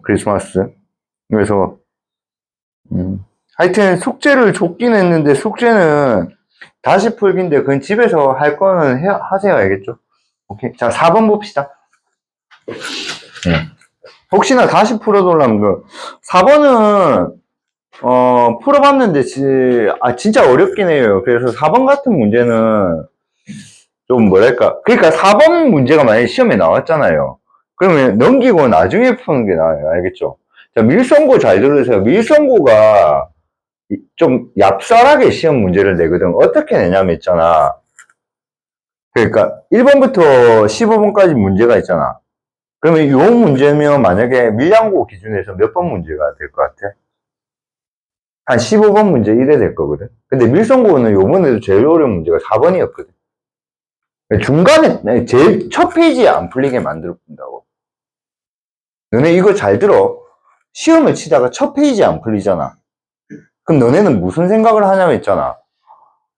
크리스마스. 그래서, 하여튼 숙제를 줬긴 했는데, 숙제는 다시 풀기인데, 그건 집에서 할 거는 하세요. 알겠죠? 오케이. 자, 4번 봅시다. 혹시나 다시 풀어놓으려면, 4번은, 풀어봤는데, 진짜 어렵긴 해요. 그래서 4번 같은 문제는, 좀 뭐랄까. 그러니까 4번 문제가 만약에 시험에 나왔잖아요. 그러면 넘기고 나중에 푸는 게 나아요. 알겠죠? 자, 밀성고 잘 들으세요. 밀성고가 좀 얍살하게 시험 문제를 내거든. 어떻게 내냐면 있잖아. 그러니까 1번부터 15번까지 문제가 있잖아. 그러면 이 문제면 만약에 밀양고 기준에서 몇 번 문제가 될 것 같아? 한 15번 문제 이래 될 거거든. 근데 밀성고는 요번에도 제일 어려운 문제가 4번이었거든. 중간에 제일 첫 페이지에 안 풀리게 만들어 본다고. 너네 이거 잘 들어. 시험을 치다가 첫 페이지에 안 풀리잖아. 그럼 너네는 무슨 생각을 하냐면 있잖아.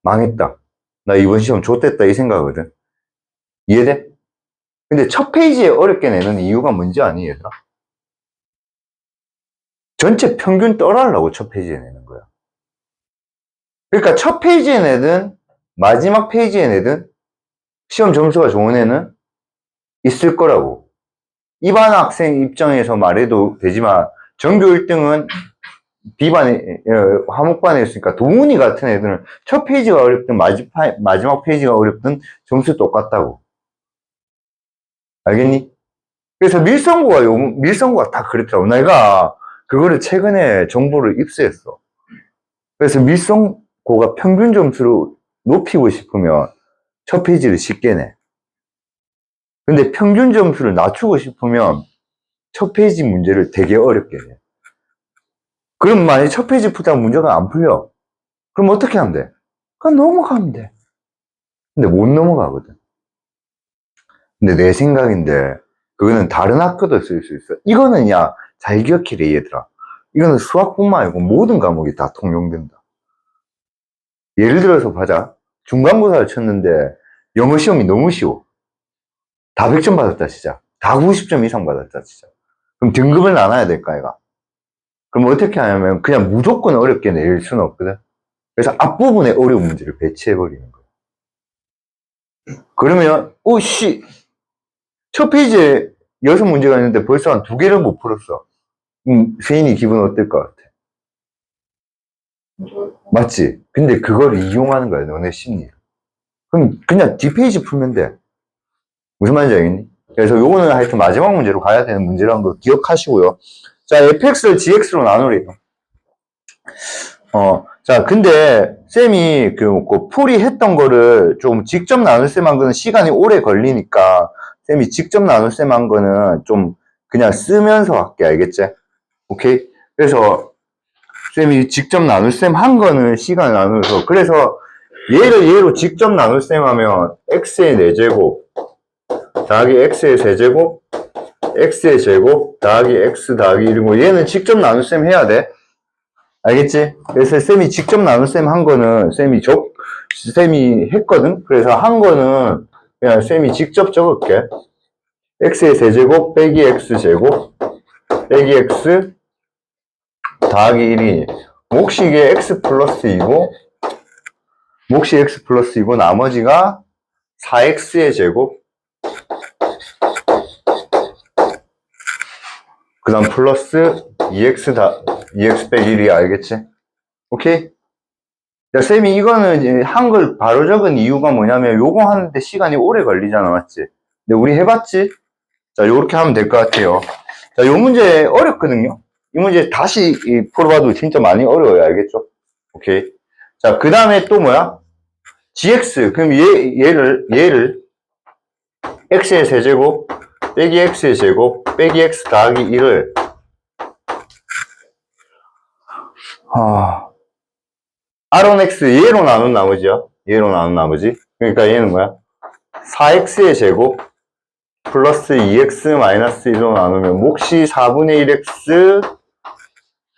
망했다. 나 이번 시험 좆됐다 이 생각이거든. 이해돼? 근데 첫 페이지에 어렵게 내는 이유가 뭔지 아니 얘들아? 전체 평균 떨어하려고 첫 페이지에 내는 거야. 그러니까 첫 페이지에 내든 마지막 페이지에 내든 시험 점수가 좋은 애는 있을 거라고. 이반 학생 입장에서 말해도 되지만 전교 1등은 B반에, 화목반에 있으니까 동훈이 같은 애들은 첫 페이지가 어렵든 마지막 페이지가 어렵든 점수 똑같다고. 알겠니? 그래서 밀성고가 다 그랬더라고. 내가 그거를 최근에 정보를 입수했어. 그래서 밀성고가 평균 점수를 높이고 싶으면 첫 페이지를 쉽게 내. 근데 평균 점수를 낮추고 싶으면 첫 페이지 문제를 되게 어렵게 내. 그럼 만약에 첫 페이지 풀다가 문제가 안 풀려. 그럼 어떻게 하면 돼? 그냥 넘어가면 돼. 근데 못 넘어가거든. 근데 내 생각인데, 그거는 다른 학교도 쓸 수 있어. 이거는 야, 잘 기억해래, 얘들아. 이거는 수학뿐만 아니고 모든 과목이 다 통용된다. 예를 들어서 보자. 중간고사를 쳤는데, 영어 시험이 너무 쉬워. 다 100점 받았다, 진짜. 다 90점 이상 받았다, 진짜. 그럼 등급을 나눠야 될까, 이가? 그럼 어떻게 하냐면, 그냥 무조건 어렵게 내릴 수는 없거든. 그래서 앞부분에 어려운 문제를 배치해버리는 거야. 그러면, 첫 페이지에 6문제가 있는데 벌써 한 2개를 못 풀었어. 세인이 기분 어떨 것 같아? 맞지? 근데 그걸 이용하는 거야, 너네 심리. 그럼 그냥 뒷페이지 풀면 돼. 무슨 말인지 알겠니? 그래서 요거는 하여튼 마지막 문제로 가야 되는 문제라는 걸 기억하시고요. 자, fx를 gx로 나누래요. 자, 근데 쌤이 그 풀이 했던 거를 좀 직접 나눌 쌤 한 거는 시간이 오래 걸리니까 쌤이 직접 나눌 쌤 한 거는 좀 그냥 쓰면서 할게, 알겠지? 오케이? 그래서 쌤이 직접 나눌 셈 한 거는 시간을 나눠서 그래서 얘를 얘로 직접 나눌 셈 하면 x의 4제곱 더하기 x의 세제곱 x의 제곱 더하기 x 더하기 1이고 얘는 직접 나눌 셈 해야 돼. 알겠지? 그래서 쌤이 직접 나눌 셈 한 거는 쌤이 했거든. 그래서 한 거는 그냥 쌤이 직접 적을게. x의 세제곱 빼기 x 제곱 빼기 x 더하기 1이 몫이 이게 x 플러스 2고 몫이 x 플러스 2고 나머지가 4x의 제곱 그 다음 플러스 2x 빼기 1이 알겠지? 오케이? 야, 쌤이 이거는 한글 바로 적은 이유가 뭐냐면 요거 하는데 시간이 오래 걸리잖아, 맞지? 근데 우리 해봤지? 자, 요렇게 하면 될 것 같아요. 자, 요 문제 어렵거든요? 이 문제 다시 풀어봐도 진짜 많이 어려워요, 알겠죠? 오케이. 자, 그 다음에 또 뭐야? gx. 그럼 얘를 x의 세제곱 빼기 x의 제곱 빼기 x 더하기 1을 r은 x 얘로 나눈 나머지야. 얘로 나눈 나머지. 그러니까 얘는 뭐야? 4x의 제곱 플러스 2x 마이너스 1로 나누면 몫이 4분의 1x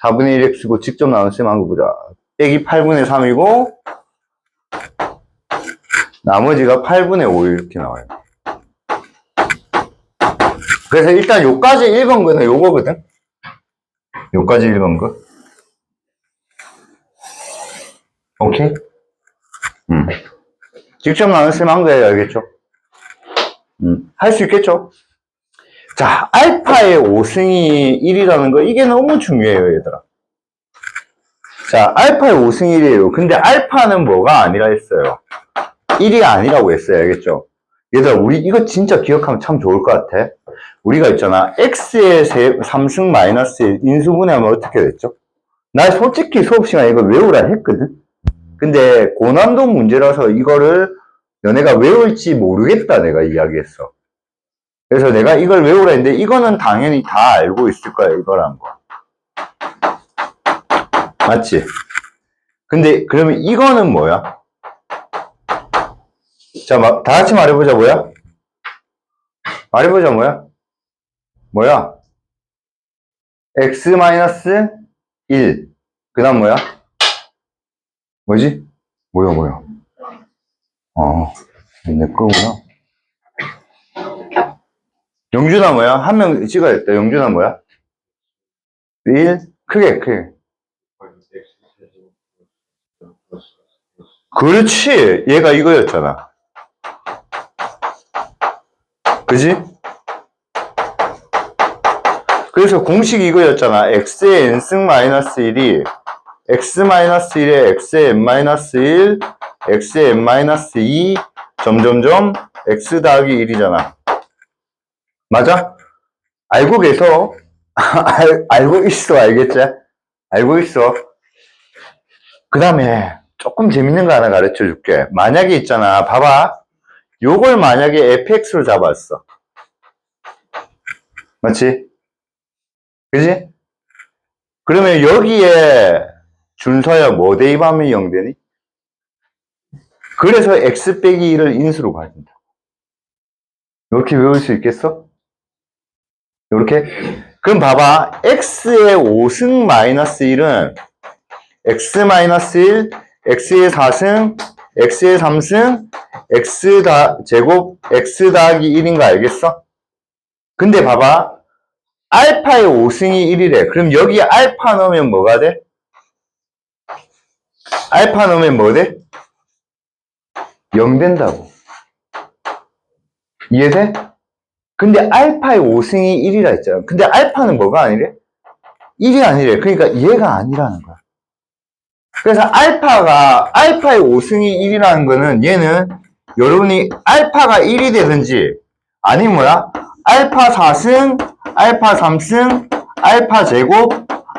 4분의 1x고 직접 나눴으면 한 거 보자. 빼기 8분의 3이고 나머지가 8분의 5 이렇게 나와요. 그래서 일단 요까지 읽은 거는 요거거든. 요까지 읽은 거. 오케이? 직접 나눴으면 한 거예요. 알겠죠? 할 수 있겠죠? 자, 알파의 5승이 1이라는 거, 이게 너무 중요해요, 얘들아. 자, 알파의 5승이 1이에요. 근데 알파는 뭐가 아니라 했어요? 1이 아니라고 했어요. 알겠죠? 얘들아, 우리 이거 진짜 기억하면 참 좋을 것 같아. 우리가 있잖아. x의 3승 마이너스 1 인수분해하면 어떻게 됐죠? 나 솔직히 수업 시간에 이거 외우라 했거든? 근데 고난도 문제라서 이거를 너네가 외울지 모르겠다 내가 이야기했어. 그래서 내가 이걸 외우라 했는데 이거는 당연히 다 알고 있을 거야, 이거란 거. 맞지? 근데 그러면 이거는 뭐야? 자, 다 같이 말해보자. 뭐야? 말해보자. 뭐야? 뭐야? x-1. 그 다음 뭐야? 뭐지? 뭐야? 내 거구나. 영준아 뭐야? 한 명 찍어야겠다. 영준아 뭐야? 1. 크게. 그렇지. 얘가 이거였잖아. 그지? 그래서 공식이 이거였잖아. x의 n승 마이너스 1이 x-1에 x의 n-1, x의 n-2, 점점점 x 더하기 1이잖아. 맞아? 알고 계서? 알고 있어. 알겠지? 알고 있어. 그 다음에 조금 재밌는 거 하나 가르쳐 줄게. 만약에 있잖아. 봐봐. 요걸 만약에 fx로 잡았어. 맞지? 그지? 그러면 여기에 준서야 뭐 대입하면 0 되니? 그래서 x 빼기 1을 인수로 가진다. 이렇게 외울 수 있겠어? 이렇게? 그럼 봐봐. x의 5승 마이너스 1은 x 마이너스 1, x의 4승, x의 3승, x 제곱, x 더하기 1인 거 알겠어? 근데 봐봐. 알파의 5승이 1이래. 그럼 여기 알파 넣으면 뭐가 돼? 알파 넣으면 뭐 돼? 0 된다고. 이해돼? 근데 알파의 5승이 1이라 했잖아. 근데 알파는 뭐가 아니래? 1이 아니래. 그러니까 얘가 아니라는 거야. 그래서 알파의 5승이 1이라는 거는 얘는 여러분이 알파가 1이 되든지 아니면 뭐야? 알파 4승, 알파 3승, 알파 제곱,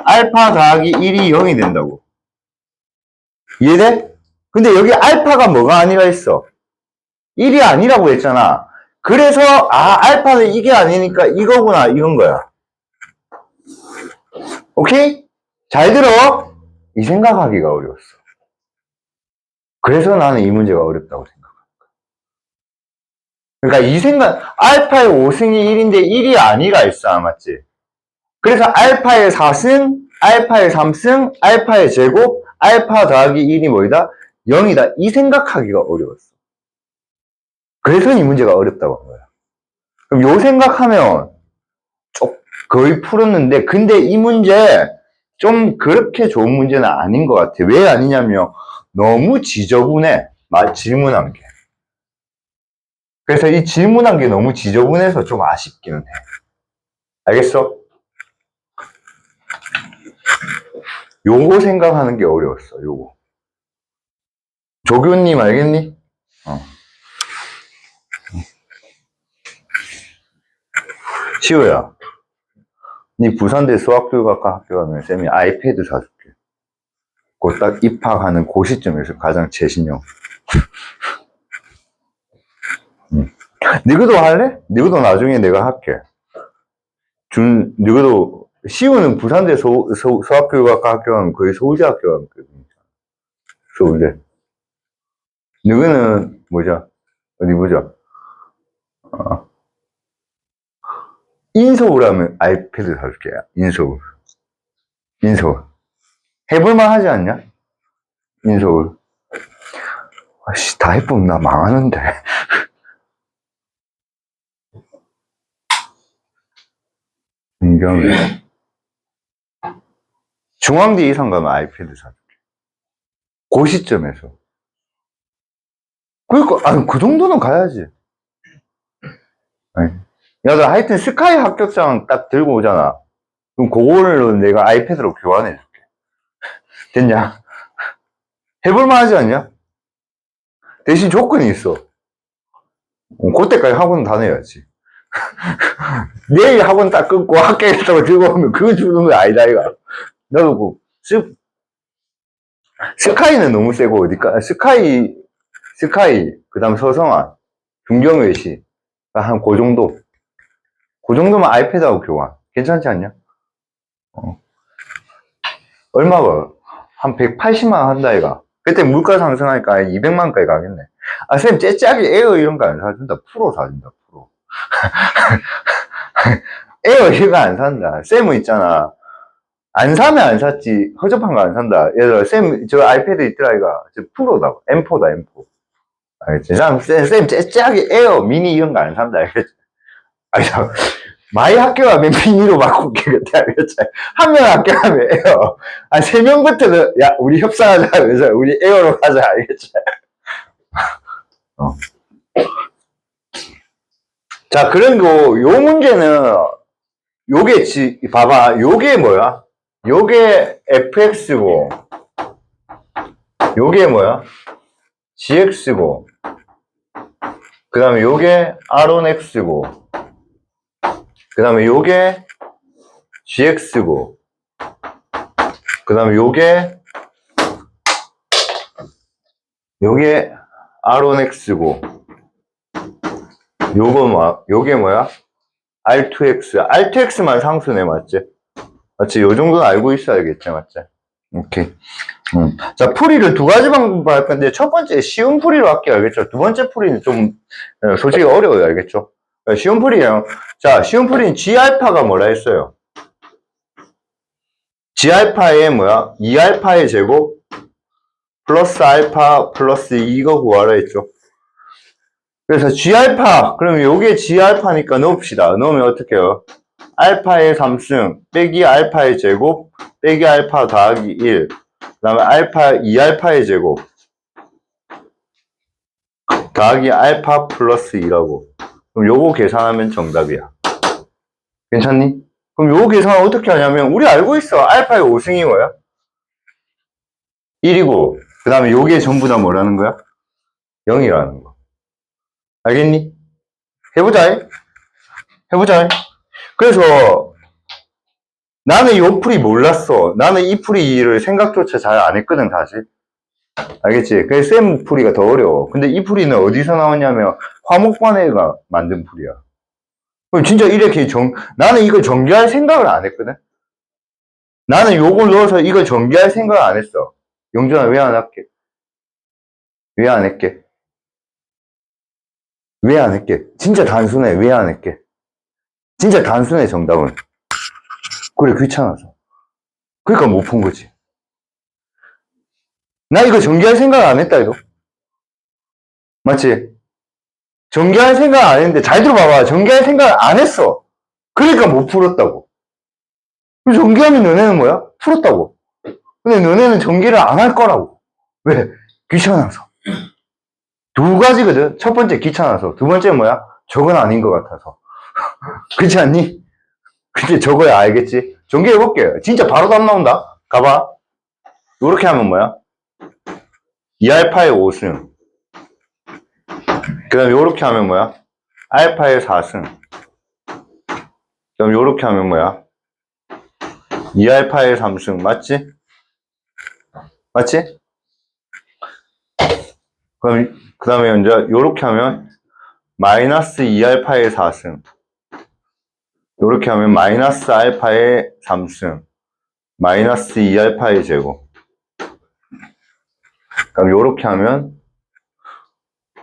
알파 더하기 1이 0이 된다고. 이해돼? 근데 여기 알파가 뭐가 아니라 했어? 1이 아니라고 했잖아. 그래서 알파는 이게 아니니까 이거구나 이건 거야. 오케이? 잘 들어. 이 생각하기가 어려웠어. 그래서 나는 이 문제가 어렵다고 생각합니다. 그러니까 이 생각, 알파의 5승이 1인데 1이 아니라 했어. 맞지? 그래서 알파의 4승, 알파의 3승, 알파의 제곱, 알파 더하기 1이 뭐이다? 0이다. 이 생각하기가 어려웠어. 그래서 이 문제가 어렵다고 한 거야. 그럼 요 생각하면 거의 풀었는데, 근데 이 문제 좀 그렇게 좋은 문제는 아닌 것 같아. 왜 아니냐면 너무 지저분해. 질문한 게. 그래서 이 질문한 게 너무 지저분해서 좀 아쉽기는 해. 알겠어? 요거 생각하는 게 어려웠어. 요거. 조교님 알겠니? 시우야, 니 부산대 수학교육학과 학교 가면 쌤이 아이패드 사줄게. 그 딱 입학하는 그 시점에서 가장 최신형. 니그도 할래? 니그도 나중에 내가 할게. 니그도 시우는 부산대 수학교육학과 학교 가면 거의 서울대 학교 가면 서울대. 니그는 뭐죠? 어디 보자. 인서울 하면 아이패드 사줄게. 인서울. 해볼만 하지 않냐? 인서울. 아씨, 다 해보면 나 망하는데. 중경외. 중앙대 이상 가면 아이패드 사줄게. 그 시점에서. 그러니까, 아니, 그 정도는 가야지. 아니. 야, 나 하여튼 스카이 합격장 딱 들고 오잖아. 그럼 그거를 내가 아이패드로 교환해줄게. 됐냐? 해볼만 하지 않냐? 대신 조건이 있어. 그때까지 학원 다녀야지. 내일 학원 딱 끊고 학교에다가 들고 오면 그거 주는 거 아니다, 이거. 나도 스카이는 너무 세고, 어디까? 스카이, 그 다음 서성한, 중경외시. 한 그 정도. 그 정도면 아이패드하고 교환. 괜찮지 않냐? 얼마가? 한 180만 원 한다, 이가. 그때 물가 상승하니까 200만 원까지 가겠네. 아, 쌤, 째짜기 에어 이런 거 안 사준다. 프로 사준다, 프로. 에어 이거 안 산다. 쌤은 있잖아. 안 사면 안 샀지. 허접한 거 안 산다. 얘들아, 쌤, 저 아이패드 있더라, 이가. 저 프로다. M4다, M4. 알겠지? 쌤, 째짜기 에어, 미니 이런 거 안 산다. 알겠지? 아니, 마이 학교 가면 미니로 바꾸게, 그때 알겠지? 한 명 학교 가면 에어. 아, 3명부터는, 야, 우리 협상하자. 그래서 우리 에어로 가자. 알겠지? 자, 그런 거, 요 문제는, 요게, 봐봐. 요게 뭐야? 요게 fx고, 요게 뭐야? gx고, 그 다음에 요게 r1x고, 그 다음에 요게 gx고, 그 다음에 요게 r1x고, 요게 뭐야? r2x만 상수네, 맞지? 맞지? 요 정도는 알고 있어야겠지, 맞지? 오케이. 자, 풀이를 두 가지 방법으로 할 건데, 첫 번째, 쉬운 풀이로 할게요, 알겠죠? 두 번째 풀이는 좀, 솔직히 어려워요, 알겠죠? 쉬운 풀이에요. 자, 쉬운 풀이는 G알파가 뭐라 했어요? G알파의 뭐야? 2알파의 제곱, 플러스 알파, 플러스 2 이거 구하라 했죠? 그래서 G알파, 그럼 요게 G알파니까 넣읍시다. 넣으면 어떻게 해요? 알파의 3승, 빼기 알파의 제곱, 빼기 알파 더하기 1. 그 다음에 알파, 2알파의 제곱, 더하기 알파 플러스 2라고. 그럼 요거 계산하면 정답이야. 괜찮니? 그럼 요거 계산 어떻게 하냐면, 우리 알고 있어. 알파의 5승이 뭐야? 1이고, 그 다음에 요게 전부 다 뭐라는 거야? 0이라는 거. 알겠니? 해보자. 해보자. 그래서, 나는 요 풀이 몰랐어. 나는 이 풀이를 생각조차 잘 안 했거든, 사실. 알겠지? 그래서 쌤 풀이가 더 어려워. 근데 이 풀이는 어디서 나왔냐면, 화목반회가 만든 풀이야. 진짜 이렇게 나는 이걸 전개할 생각을 안 했거든? 나는 요걸 넣어서 이걸 전개할 생각을 안 했어. 영준아, 왜 안 할게? 왜 안 할게? 왜 안 할게? 진짜 단순해. 왜 안 할게? 진짜 단순해, 정답은. 그래, 귀찮아서. 그러니까 못 푼 거지. 나 이거 전개할 생각 안 했다, 이거. 맞지? 전개할 생각 안 했는데, 잘 들어봐봐. 전개할 생각 안 했어. 그러니까 못 풀었다고. 전개하면 너네는 뭐야? 풀었다고. 근데 너네는 전개를 안 할 거라고. 왜? 귀찮아서. 두 가지거든. 첫 번째 귀찮아서. 두 번째 뭐야? 저건 아닌 것 같아서. 그렇지 않니? 근데 저거야 알겠지? 전개해볼게. 진짜 바로 답 나온다. 가봐. 이렇게 하면 뭐야? 2알파의 5승. 그 다음에 요렇게 하면 뭐야? 알파의 4승. 그 다음에 요렇게 하면 뭐야? 2알파의 3승. 맞지? 맞지? 그럼 그 다음에 이제 요렇게 하면 마이너스 2알파의 4승. 요렇게 하면 마이너스 알파의 3승. 마이너스 2알파의 제곱. 그럼 요렇게 하면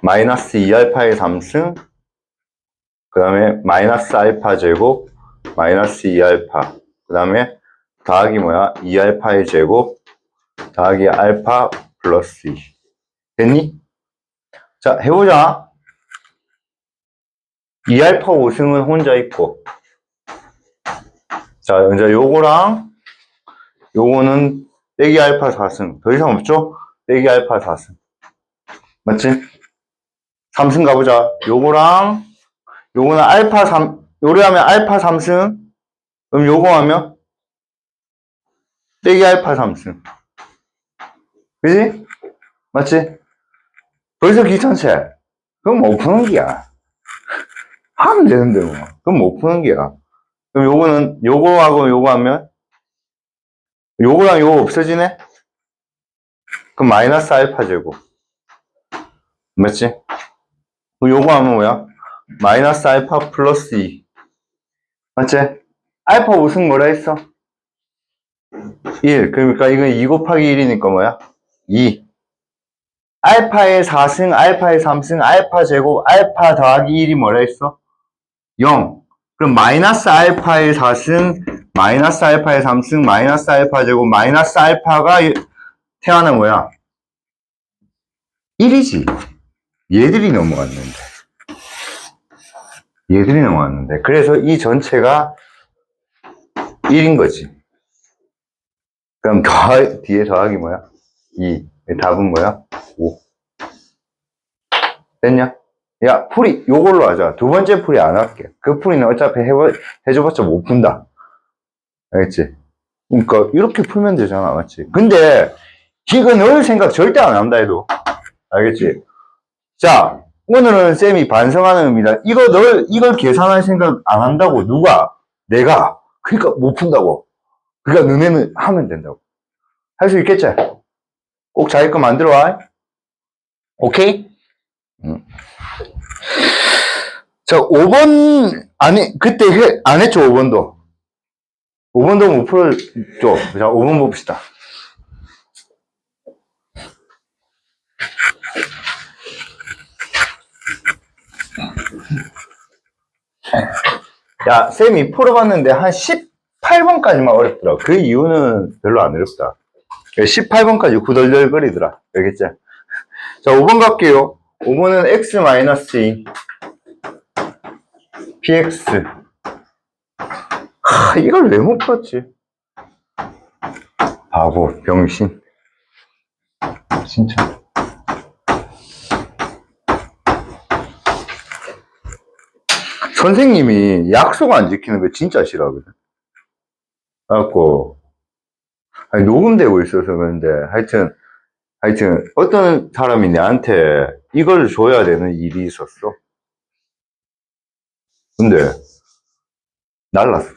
마이너스 2알파의 3승, 그 다음에 마이너스 알파 제곱, 마이너스 2알파, 그 다음에 더하기 뭐야? 2알파의 제곱, 더하기 알파 플러스 2. 됐니? 자, 해보자. 2알파 5승은 혼자 있고, 자, 이제 요거랑 요거는 빼기 알파 4승. 더 이상 없죠? 빼기 알파 4승. 맞지? 3승 가보자. 요거랑 요거는 알파 3, 요리하면 알파 3승. 그럼 요거 하면 빼기 알파 3승. 그지? 맞지? 벌써 귀찮지? 그럼 못 푸는 게야. 하면 되는데 뭐. 그럼 못 푸는 게야. 그럼 요거는 요거하고 요거 하면 요거랑 요거 없어지네? 그럼 마이너스 알파 제곱. 맞지? 그럼 요거 하면 뭐야? 마이너스 알파 플러스 2. 맞지? 알파 5승 뭐라 했어? 1. 그러니까 이건 2 곱하기 1이니까 뭐야? 2. 알파의 4승, 알파의 3승, 알파 제곱, 알파 더하기 1이 뭐라 했어? 0. 그럼 마이너스 알파의 4승, 마이너스 알파의 3승, 마이너스 알파 제곱, 마이너스 알파가 태어나는 뭐야? 1이지. 얘들이 넘어갔는데. 얘들이 넘어갔는데. 그래서 이 전체가 1인 거지. 그럼 뒤에 더하기 뭐야? 2. 답은 뭐야? 5. 됐냐? 야, 풀이 요걸로 하자. 두 번째 풀이 안 할게. 그 풀이는 어차피 해줘봤자 못 푼다. 알겠지? 그러니까 이렇게 풀면 되잖아. 맞지? 근데 이거 넣을 생각 절대 안 한다 해도. 알겠지? 자, 오늘은 쌤이 반성하는 의미다. 이걸 계산할 생각 안 한다고. 누가? 내가. 그러니까 못 푼다고. 그러니까 너네는 하면 된다고. 할 수 있겠지? 꼭 자기 거 만들어 와. 오케이? 자, 5번, 그때 안 했죠, 5번도. 5번도 못 풀었죠. 자, 5번 봅시다. 야, 쌤이 풀어봤는데 한 18번까지만 어렵더라. 그 이유는 별로 안 어렵다. 18번까지 구덜덜거리더라. 알겠지? 자, 5번 갈게요. 5번은 x-2 px. 이걸 왜 못 풀었지? 바보, 병신. 진짜. 선생님이 약속 안 지키는 거 진짜 싫어하거든. 그래갖고, 녹음되고 있어서 그런데, 하여튼, 어떤 사람이 내한테 이걸 줘야 되는 일이 있었어. 근데, 날랐어.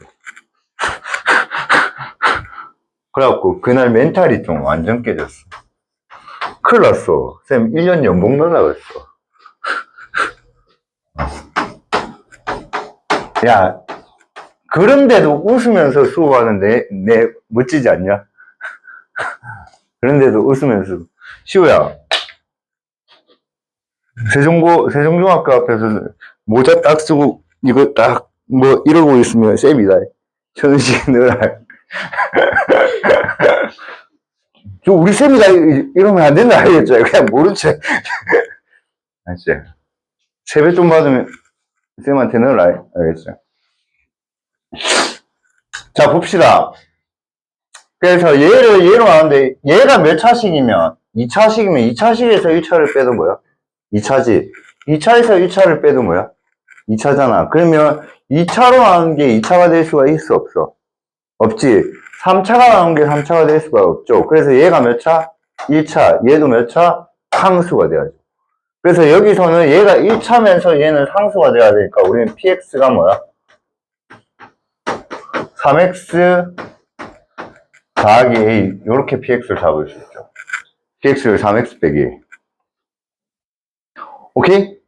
그래갖고, 그날 멘탈이 좀 완전 깨졌어. 큰일 났어. 쌤, 1년 연봉 날라갔어. 야, 그런데도 웃으면서 수업하는 내 멋지지 않냐? 그런데도 웃으면서. 시우야, 세종중학교 앞에서 모자 딱 쓰고, 이거 딱, 이러고 있으면 쌤이다. 천식 너라. 저 우리 쌤이다. 이러면 안 된다. 알겠죠? 그냥 모른 척. 알겠지? 세배 좀 받으면 쌤한테 넣으라. 알겠죠? 자, 봅시다. 그래서 얘를 얘로 하는데, 얘가 몇 차식이면, 2차식이면 2차식에서 1차를 빼도 뭐야? 2차지. 2차에서 1차를 빼도 뭐야? 2차잖아. 그러면 2차로 나오는 게 2차가 될 수가 있어, 없어? 없지. 3차가 나오는 게 3차가 될 수가 없죠. 그래서 얘가 몇 차? 1차. 얘도 몇 차? 상수가 돼야죠. 그래서 여기서는 얘가 1차면서 얘는 상수가 돼야 되니까 우리는 px가 뭐야? 3x 더하기 a. 이렇게 px를 잡을 수 있죠. px를 3x 빼기 a. 오케이?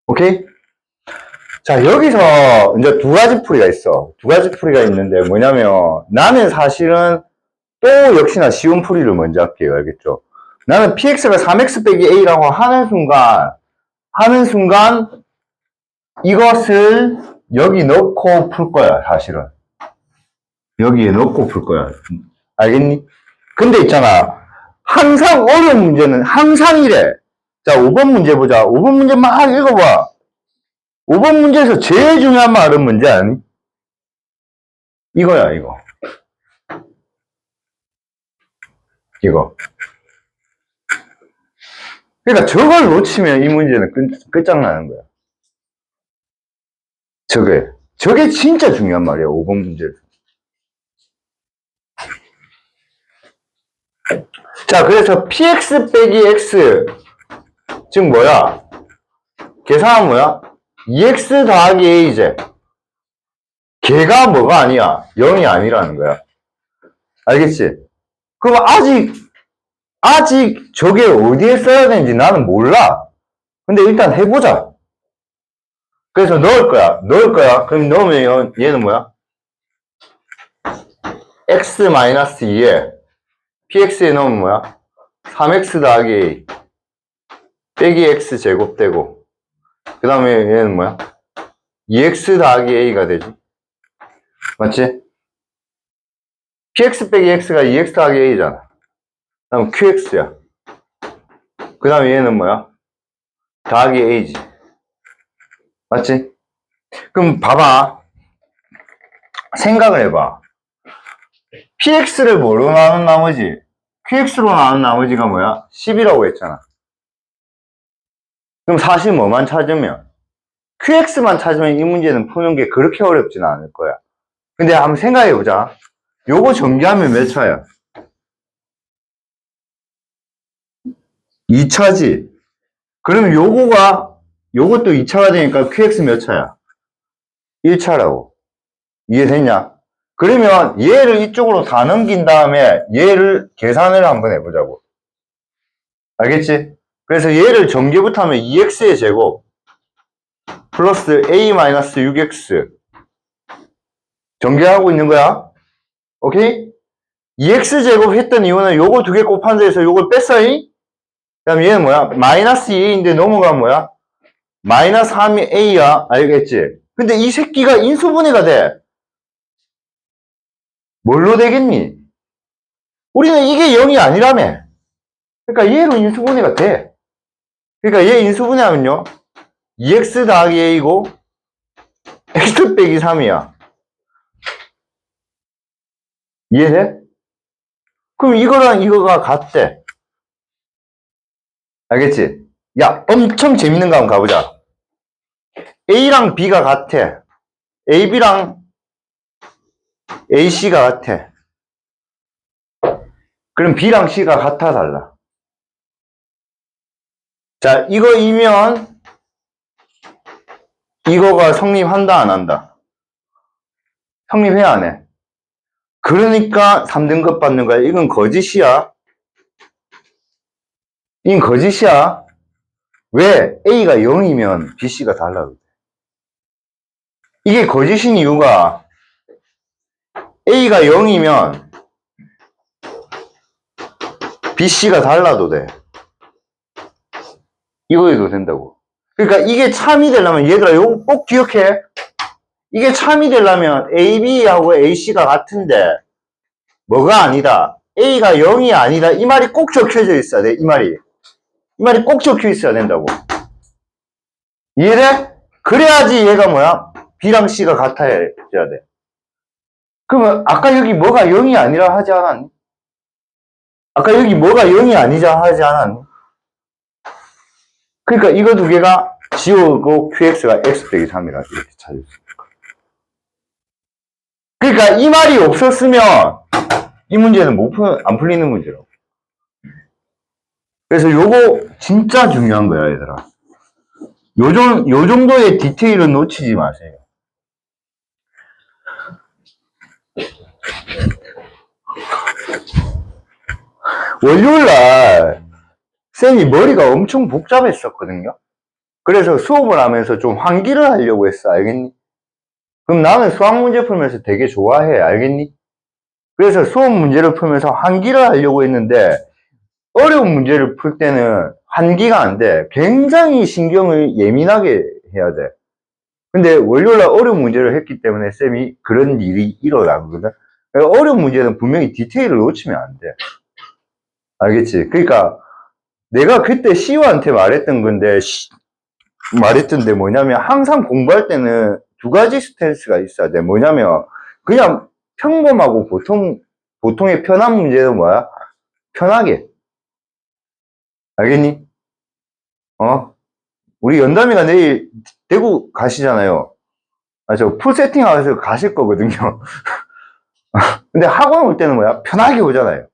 오케이? 자, 여기서 이제 두 가지 풀이가 있어. 두 가지 풀이가 있는데 뭐냐면 나는 사실은 또 역시나 쉬운 풀이를 먼저 할게요. 알겠죠? 나는 px가 3x 빼기 a라고 하는 순간 이것을 여기 넣고 풀 거야, 사실은. 여기에 넣고 풀 거야. 알겠니? 근데 있잖아. 항상 어려운 문제는 항상 이래. 자, 5번 문제 보자. 5번 문제 막 읽어봐. 5번 문제에서 제일 중요한 말은 뭔지 아니? 이거야, 이거. 이거. 그러니까 저걸 놓치면 이 문제는 끝장나는 거야. 저게 진짜 중요한 말이야, 5번 문제에서. 자, 그래서 px 빼기 x, 즉 뭐야? 계산은 뭐야? 2x 더하기 a제. 걔가 뭐가 아니야? 0이 아니라는 거야. 알겠지? 그럼 아직 저게 어디에 써야 되는지 나는 몰라. 근데 일단 해보자. 그래서 넣을 거야. 그럼 넣으면 얘는 뭐야? x-2에 px에 넣으면 뭐야? 3x 더하기 a 빼기 x 제곱되고, 그 다음에 얘는 뭐야? 2x 더하기 a가 되지. 맞지? px 빼기 x가 2x 더하기 a잖아. 그 다음 qx야. 그 다음에 얘는 뭐야? 더하기 a지. 맞지? 그럼 봐봐. 생각을 해봐. px를 뭐로 나눈 나머지? qx로 나눈 나머지가 뭐야? 10이라고 했잖아. 그럼 사실 뭐만 찾으면? qx만 찾으면 이 문제는 푸는 게 그렇게 어렵지는 않을 거야. 근데 한번 생각해보자. 요거 전개하면 몇 차야? 2차지. 그럼 요것도 2차가 되니까 qx 몇 차야? 1차라고. 이해됐냐? 그러면 얘를 이쪽으로 다 넘긴 다음에 얘를 계산을 한번 해보자고. 알겠지? 그래서 얘를 전개부터 하면 2x의 제곱 플러스 a-6x 전개하고 있는 거야. 오케이? 2x 제곱 했던 이유는 요거 두 개 곱한 데에서 요걸 뺐어잉? 그 다음 얘는 뭐야? 마이너스 2a인데 넘어가면 뭐야? 마이너스 3a야. 알겠지? 근데 이 새끼가 인수분해가 돼. 뭘로 되겠니? 우리는 이게 0이 아니라며. 그러니까 얘로 인수분해가 돼. 그러니까 얘 인수분해하면요. 2x 더하기 a고 x 빼기 3이야. 이해돼? 그럼 이거랑 이거가 같대. 알겠지? 야, 엄청 재밌는 거 한번 가보자. A랑 B가 같아. AB랑 AC가 같아. 그럼 B랑 C가 같아, 달라? 자, 이거이면 이거가 성립한다, 안 한다? 성립해야 안 해? 그러니까 3등급 받는 거야. 이건 거짓이야. 이건 거짓이야. 왜? A가 0이면 BC가 달라. 이게 거짓인 이유가 A가 0이면 BC가 달라도 돼. 이거에도 된다고. 그러니까 이게 참이 되려면 얘들아 요거 꼭 기억해. 이게 참이 되려면 AB하고 AC가 같은데 뭐가 아니다. A가 0이 아니다. 이 말이 꼭 적혀져 있어야 돼. 이 말이 꼭 적혀 있어야 된다고. 이해돼? 그래야지 얘가 뭐야? B랑 C가 같아야 돼. 그러면 아까 여기 뭐가 0이 아니라 하지 않았니? 아까 여기 뭐가 0이 아니자 하지 않았니? 그러니까 이거 두 개가 지우고 QX가 X 빼기 3이라 이렇게 찾을 수 있을 거야. 그러니까 이 말이 없었으면 이 문제는 안 풀리는 문제라고. 그래서 요거 진짜 중요한 거야, 얘들아. 요 정도의 디테일은 놓치지 마세요. 월요일날 쌤이 머리가 엄청 복잡했었거든요. 그래서 수업을 하면서 좀 환기를 하려고 했어. 알겠니? 그럼 나는 수학 문제 풀면서 되게 좋아해. 알겠니? 그래서 수업 문제를 풀면서 환기를 하려고 했는데 어려운 문제를 풀 때는 환기가 안 돼. 굉장히 신경을 예민하게 해야 돼. 근데 월요일날 어려운 문제를 했기 때문에 쌤이 그런 일이 일어나거든. 어려운 문제는 분명히 디테일을 놓치면 안 돼. 알겠지? 그러니까 내가 그때 시우한테 말했던데 뭐냐면 항상 공부할 때는 두 가지 스탠스가 있어야 돼. 뭐냐면 그냥 평범하고 보통의 편한 문제는 뭐야? 편하게. 알겠니? 우리 연담이가 내일 대구 가시잖아요. 저 풀 세팅하면서 가실 거거든요. 근데 학원 올 때는 뭐야? 편하게 오잖아요.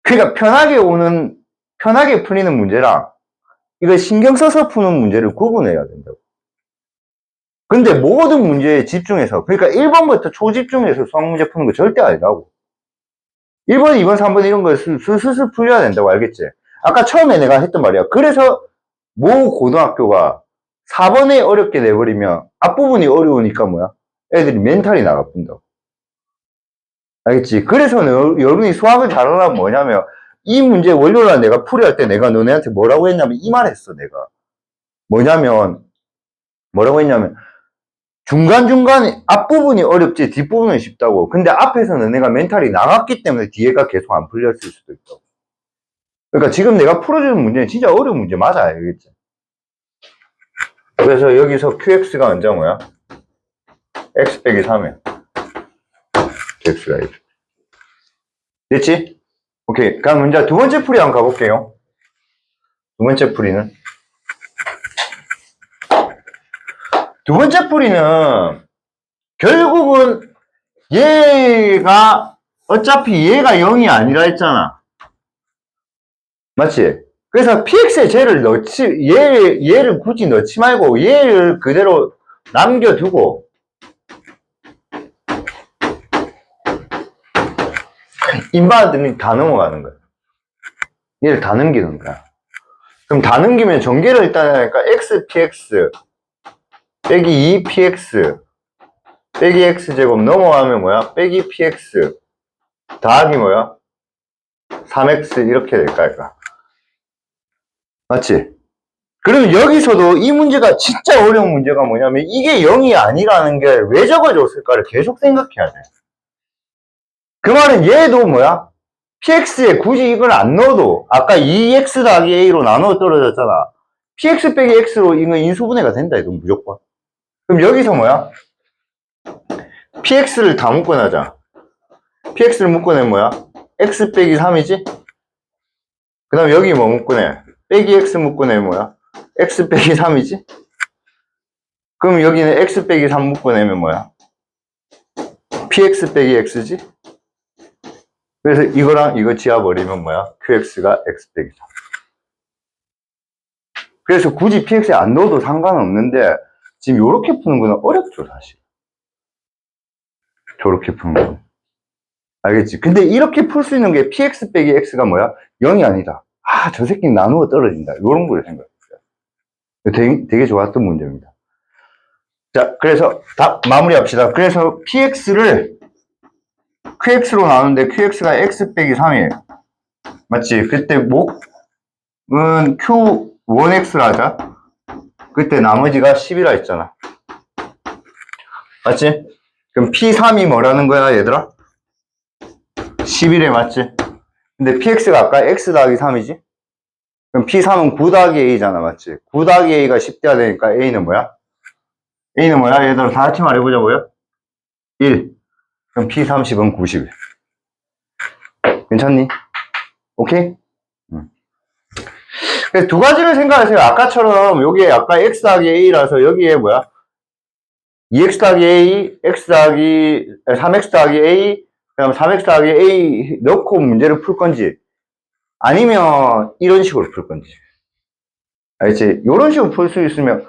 그러니까 편하게 풀리는 문제랑 이거 신경 써서 푸는 문제를 구분해야 된다고. 근데 모든 문제에 집중해서, 그러니까 1번부터 초집중해서 수학 문제 푸는 거 절대 아니라고. 1번, 2번, 3번 이런 거 슬슬 풀려야 된다고, 알겠지? 아까 처음에 내가 했던 말이야. 그래서 모 고등학교가 4번에 어렵게 내버리면 앞부분이 어려우니까 뭐야? 애들이 멘탈이 나가뿐다고. 알겠지? 그래서 여러분이 수학을 잘하려면 뭐냐면 이 문제 원료를 내가 풀이할 때 내가 너네한테 뭐라고 했냐면 이 말 했어, 내가. 뭐라고 했냐면 중간중간 앞부분이 어렵지 뒷부분은 쉽다고. 근데 앞에서는 내가 멘탈이 나갔기 때문에 뒤에가 계속 안 풀렸을 수도 있다고. 그러니까 지금 내가 풀어주는 문제는 진짜 어려운 문제 맞아, 알겠지? 그래서 여기서 QX가 언제 뭐야? X 빼기 3이야. QX가 1. 됐지? 오케이. 그럼 이제 두 번째 풀이 한번 가볼게요. 두 번째 풀이는 결국은 얘가 어차피 얘가 0이 아니라 했잖아. 맞지? 그래서 px에 얘를 굳이 넣지 말고 얘를 그대로 남겨두고 인바들이 다 넘어가는 거야. 얘를 다 넘기는 거야. 그럼 다 넘기면 전개를 일단 하니까 xpx 빼기 2px 빼기 x제곱 넘어가면 뭐야? 빼기 px 더하기 뭐야? 3x 이렇게 될까, 이까 맞지? 그러면 여기서도 이 문제가 진짜 어려운 문제가 뭐냐면 이게 0이 아니라는 게 왜 적어줬을까를 계속 생각해야 돼. 그 말은 얘도 뭐야? px에 굳이 이걸 안 넣어도 아까 2x 더하기 a로 나눠 떨어졌잖아. px 빼기 x로 이거 인수분해가 된다, 이거 무조건. 그럼 여기서 뭐야? px를 다 묶어내자. px를 묶어내면 뭐야? x 빼기 3이지? 그 다음 여기 뭐 묶어내? 빼기 x 묶어내면 뭐야? x 빼기 3이지? 그럼 여기는 x 빼기 3 묶어내면 뭐야? px 빼기 x지? 그래서 이거랑 이거 지워버리면 뭐야? qx가 x 빼기 3. 그래서 굳이 px에 안 넣어도 상관없는데 지금 이렇게 푸는 거는 어렵죠, 사실. 저렇게 푸는 거. 알겠지? 근데 이렇게 풀 수 있는 게 px 빼기 x가 뭐야? 0이 아니다. 저 새끼는 나누어 떨어진다. 이런 걸 생각했어요. 되게 좋았던 문제입니다. 자, 그래서 마무리합시다. 그래서 px를 qx로 나누는데 qx가 x 빼기 3이에요. 맞지? 그때 목은 q1x를 하자. 그때 나머지가 10이라 했잖아. 맞지? 그럼 p3이 뭐라는 거야, 얘들아? 11에 맞지? 근데 px가 아까 x 더하기 3이지? 그럼 p3은 9 더하기 a잖아, 맞지? 9 더하기 a가 10 돼야 되니까 a는 뭐야? a는 뭐야? 얘들아 다 같이 말해보자고요. 1. 그럼 p30은 90. 괜찮니? 오케이? 그래서 두 가지를 생각하세요. 아까처럼 여기에 아까 x 더하기 a라서 여기에 뭐야? 2x 더하기 a, x 더하기 3x 더하기 a, 그다음 3x 더하기 a 넣고 문제를 풀 건지 아니면 이런 식으로 풀 건지. 알겠지? 이런 식으로 풀 수 있으면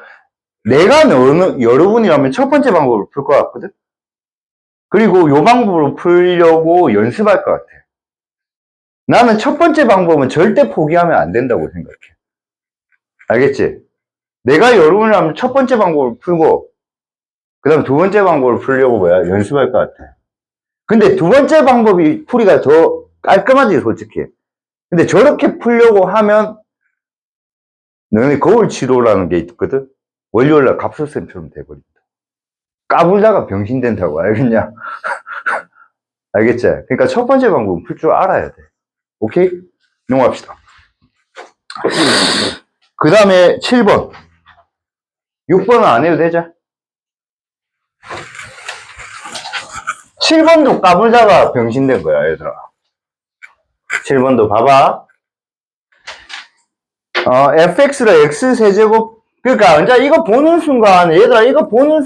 내가 여러분이라면 첫 번째 방법을 풀 것 같거든? 그리고 이 방법으로 풀려고 연습할 것 같아. 나는 첫 번째 방법은 절대 포기하면 안 된다고 생각해. 알겠지? 내가 여러분이라면 첫 번째 방법을 풀고 그 다음 두 번째 방법을 풀려고 뭐야? 연습할 것 같아. 근데 두 번째 방법이 풀이가 더 깔끔하지, 솔직히. 근데 저렇게 풀려고 하면 너네 거울 치료라는 게 있거든? 월요일날 갑술쌤처럼 돼버린다. 까불다가 병신 된다고, 알겠냐? 알겠지? 그러니까 첫 번째 방법은 풀 줄 알아야 돼. 오케이? 넘어갑시다. 그 다음에 7번. 6번은 안 해도 되죠? 7번도 까불다가 병신된 거야, 얘들아. 7번도 봐봐. fx를 x세제곱, 그러니까, 이제 이거 보는 순간, 얘들아, 이거 보는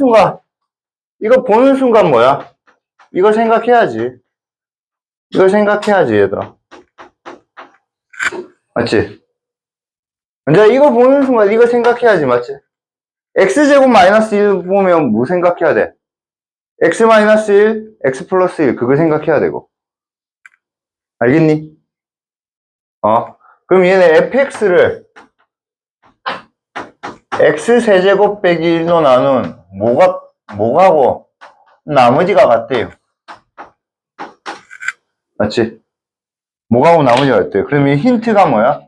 순간 뭐야? 이거 생각해야지. 이걸 생각해야지, 얘들아. 맞지? 이제 이거 보는 순간 이거 생각해야지, 맞지? x제곱 마이너스 1 보면 뭐 생각해야 돼? x 마이너스 1, x 플러스 1, 그거 생각해야 되고. 알겠니? 그럼 얘네 fx를 x세제곱 빼기 1로 나눈 뭐가고 나머지가 같대요. 맞지? 뭐가고 나머지가 같대요. 그러면 힌트가 뭐야?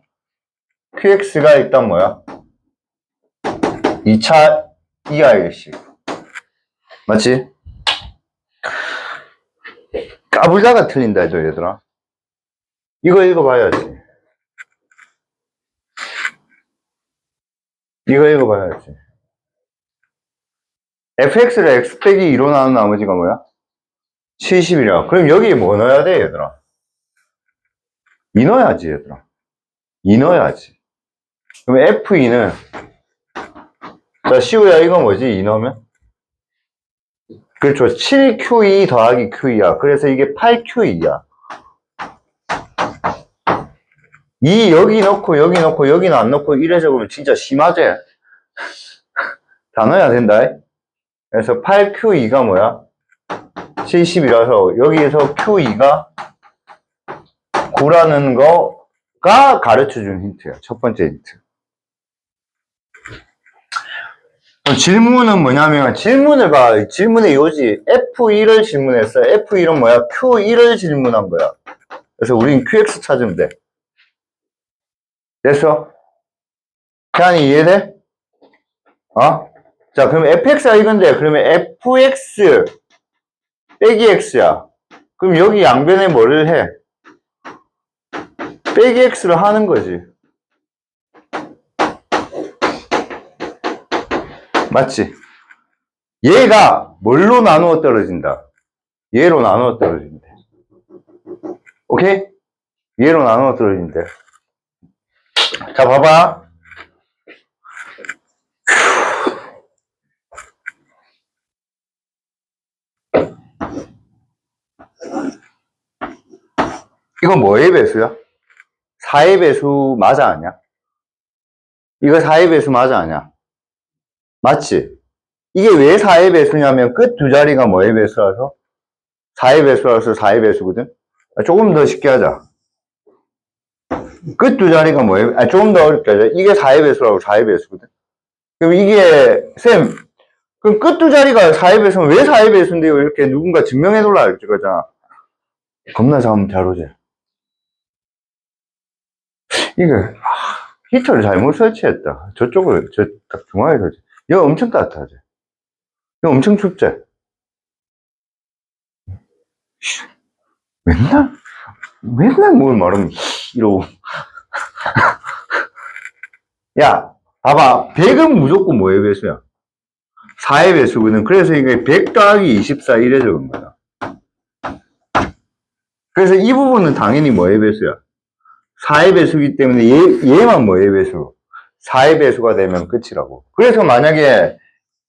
qx가 일단 뭐야? 2차 이하일씩. 맞지? 까불다가 틀린다 해도 얘들아. 이거 읽어봐야지. 이거 읽어봐야지. fx를 x 빼기 2로 나눈 나머지가 뭐야? 70이라. 그럼 여기에 뭐 넣어야 돼, 얘들아? 2 넣어야지, 얘들아. 2 넣어야지. 그럼 f2는, 자, 시우야, 이거 뭐지? 2 넣으면? 그렇죠. 7q2 더하기 q2야. 그래서 이게 8q2야. 2 여기 넣고, 여기 넣고, 여기는 안 넣고, 이래 적으면 진짜 심하지? 다 넣어야 된다. 그래서 8q2가 뭐야? 70이라서 여기에서 q2가 9라는 거가 가르쳐준 힌트야. 첫 번째 힌트. 질문은 뭐냐면, 질문을 봐. 질문의 요지. F1을 질문했어. F1은 뭐야? Q1을 질문한 거야. 그래서 우린 QX 찾으면 돼. 됐어? 태안이 이해돼? 자, 그럼 fx가 이건데, 그러면 fx 빼기 x야. 그럼 여기 양변에 뭐를 해? 빼기 x를 하는 거지. 맞지? 얘가 뭘로 나누어 떨어진다? 얘로 나누어 떨어진대. 오케이? 얘로 나누어 떨어진대. 자, 봐봐. 이건 뭐의 배수야? 4의 배수 맞아, 아니야? 이거 4의 배수 맞아, 아니야? 맞지? 이게 왜 4의 배수냐면 끝 두 자리가 뭐의 배수라서? 4의 배수라서 4의 배수거든? 조금 더 쉽게 하자. 끝 두 자리가 뭐예요? 조금 더 어렵게 하자. 이게 4의 배수라고 4의 배수거든? 그럼 이게, 그럼 끝 두 자리가 4의 배수면 왜 4의 배수인데요? 이렇게 누군가 증명해 놓으라 이렇게 거잖아. 겁나 잘 오지. 이거, 히터를 잘못 설치했다. 저쪽을, 딱 중앙에 설치. 이거 엄청 따뜻하지? 이거 엄청 춥지? 맨날 뭘 말하면, 이러고. 야, 봐봐. 100은 무조건 뭐의 배수야? 4의 배수거든. 그래서 이게 100 더하기 24 이래 적은 거야. 그래서 이 부분은 당연히 뭐의 배수야? 4의 배수기 때문에 얘만 뭐의 배수? 4의 배수가 되면 끝이라고. 그래서 만약에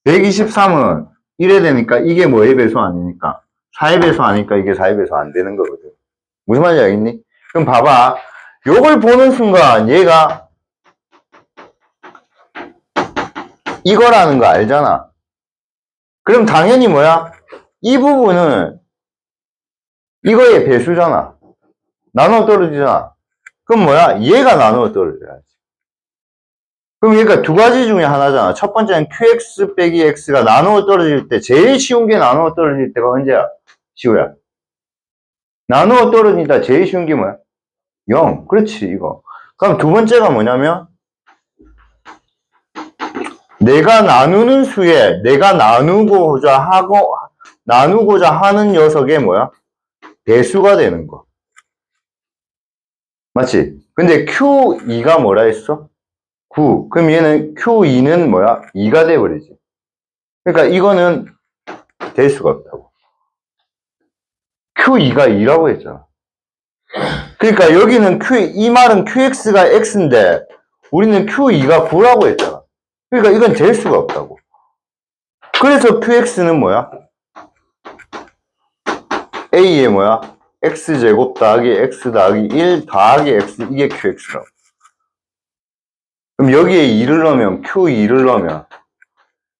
123은 이래 되니까 이게 뭐의 배수 아니니까 4의 배수 아니니까 이게 4의 배수 안 되는 거거든. 무슨 말인지 알겠니? 그럼 봐봐. 요걸 보는 순간 얘가 이거라는 거 알잖아. 그럼 당연히 뭐야? 이 부분은 이거의 배수잖아. 나눠 떨어지잖아. 그럼 뭐야? 얘가 나눠 떨어져야지. 그럼 그러니까 두 가지 중에 하나잖아. 첫 번째는 QX 빼기 X가 나누어 떨어질 때, 제일 쉬운 게 나누어 떨어질 때가 언제야? 시우야. 나누어 떨어진다. 제일 쉬운 게 뭐야? 0. 그렇지, 이거. 그럼 두 번째가 뭐냐면, 내가 나누는 수에, 내가 나누고자 하는 녀석의 뭐야? 배수가 되는 거. 맞지? 근데 Q2가 뭐라 했어? 9. 그럼 얘는 Q2는 뭐야? 2가 돼버리지. 그러니까 이거는 될 수가 없다고. Q2가 2라고 했잖아. 그러니까 여기는 이 말은 QX가 X인데 우리는 Q2가 9라고 했잖아. 그러니까 이건 될 수가 없다고. 그래서 QX는 뭐야? A의 뭐야? X제곱 더하기 X 더하기 1 더하기 X, 이게 QX라고. 그럼 여기에 2를 넣으면, Q2를 넣으면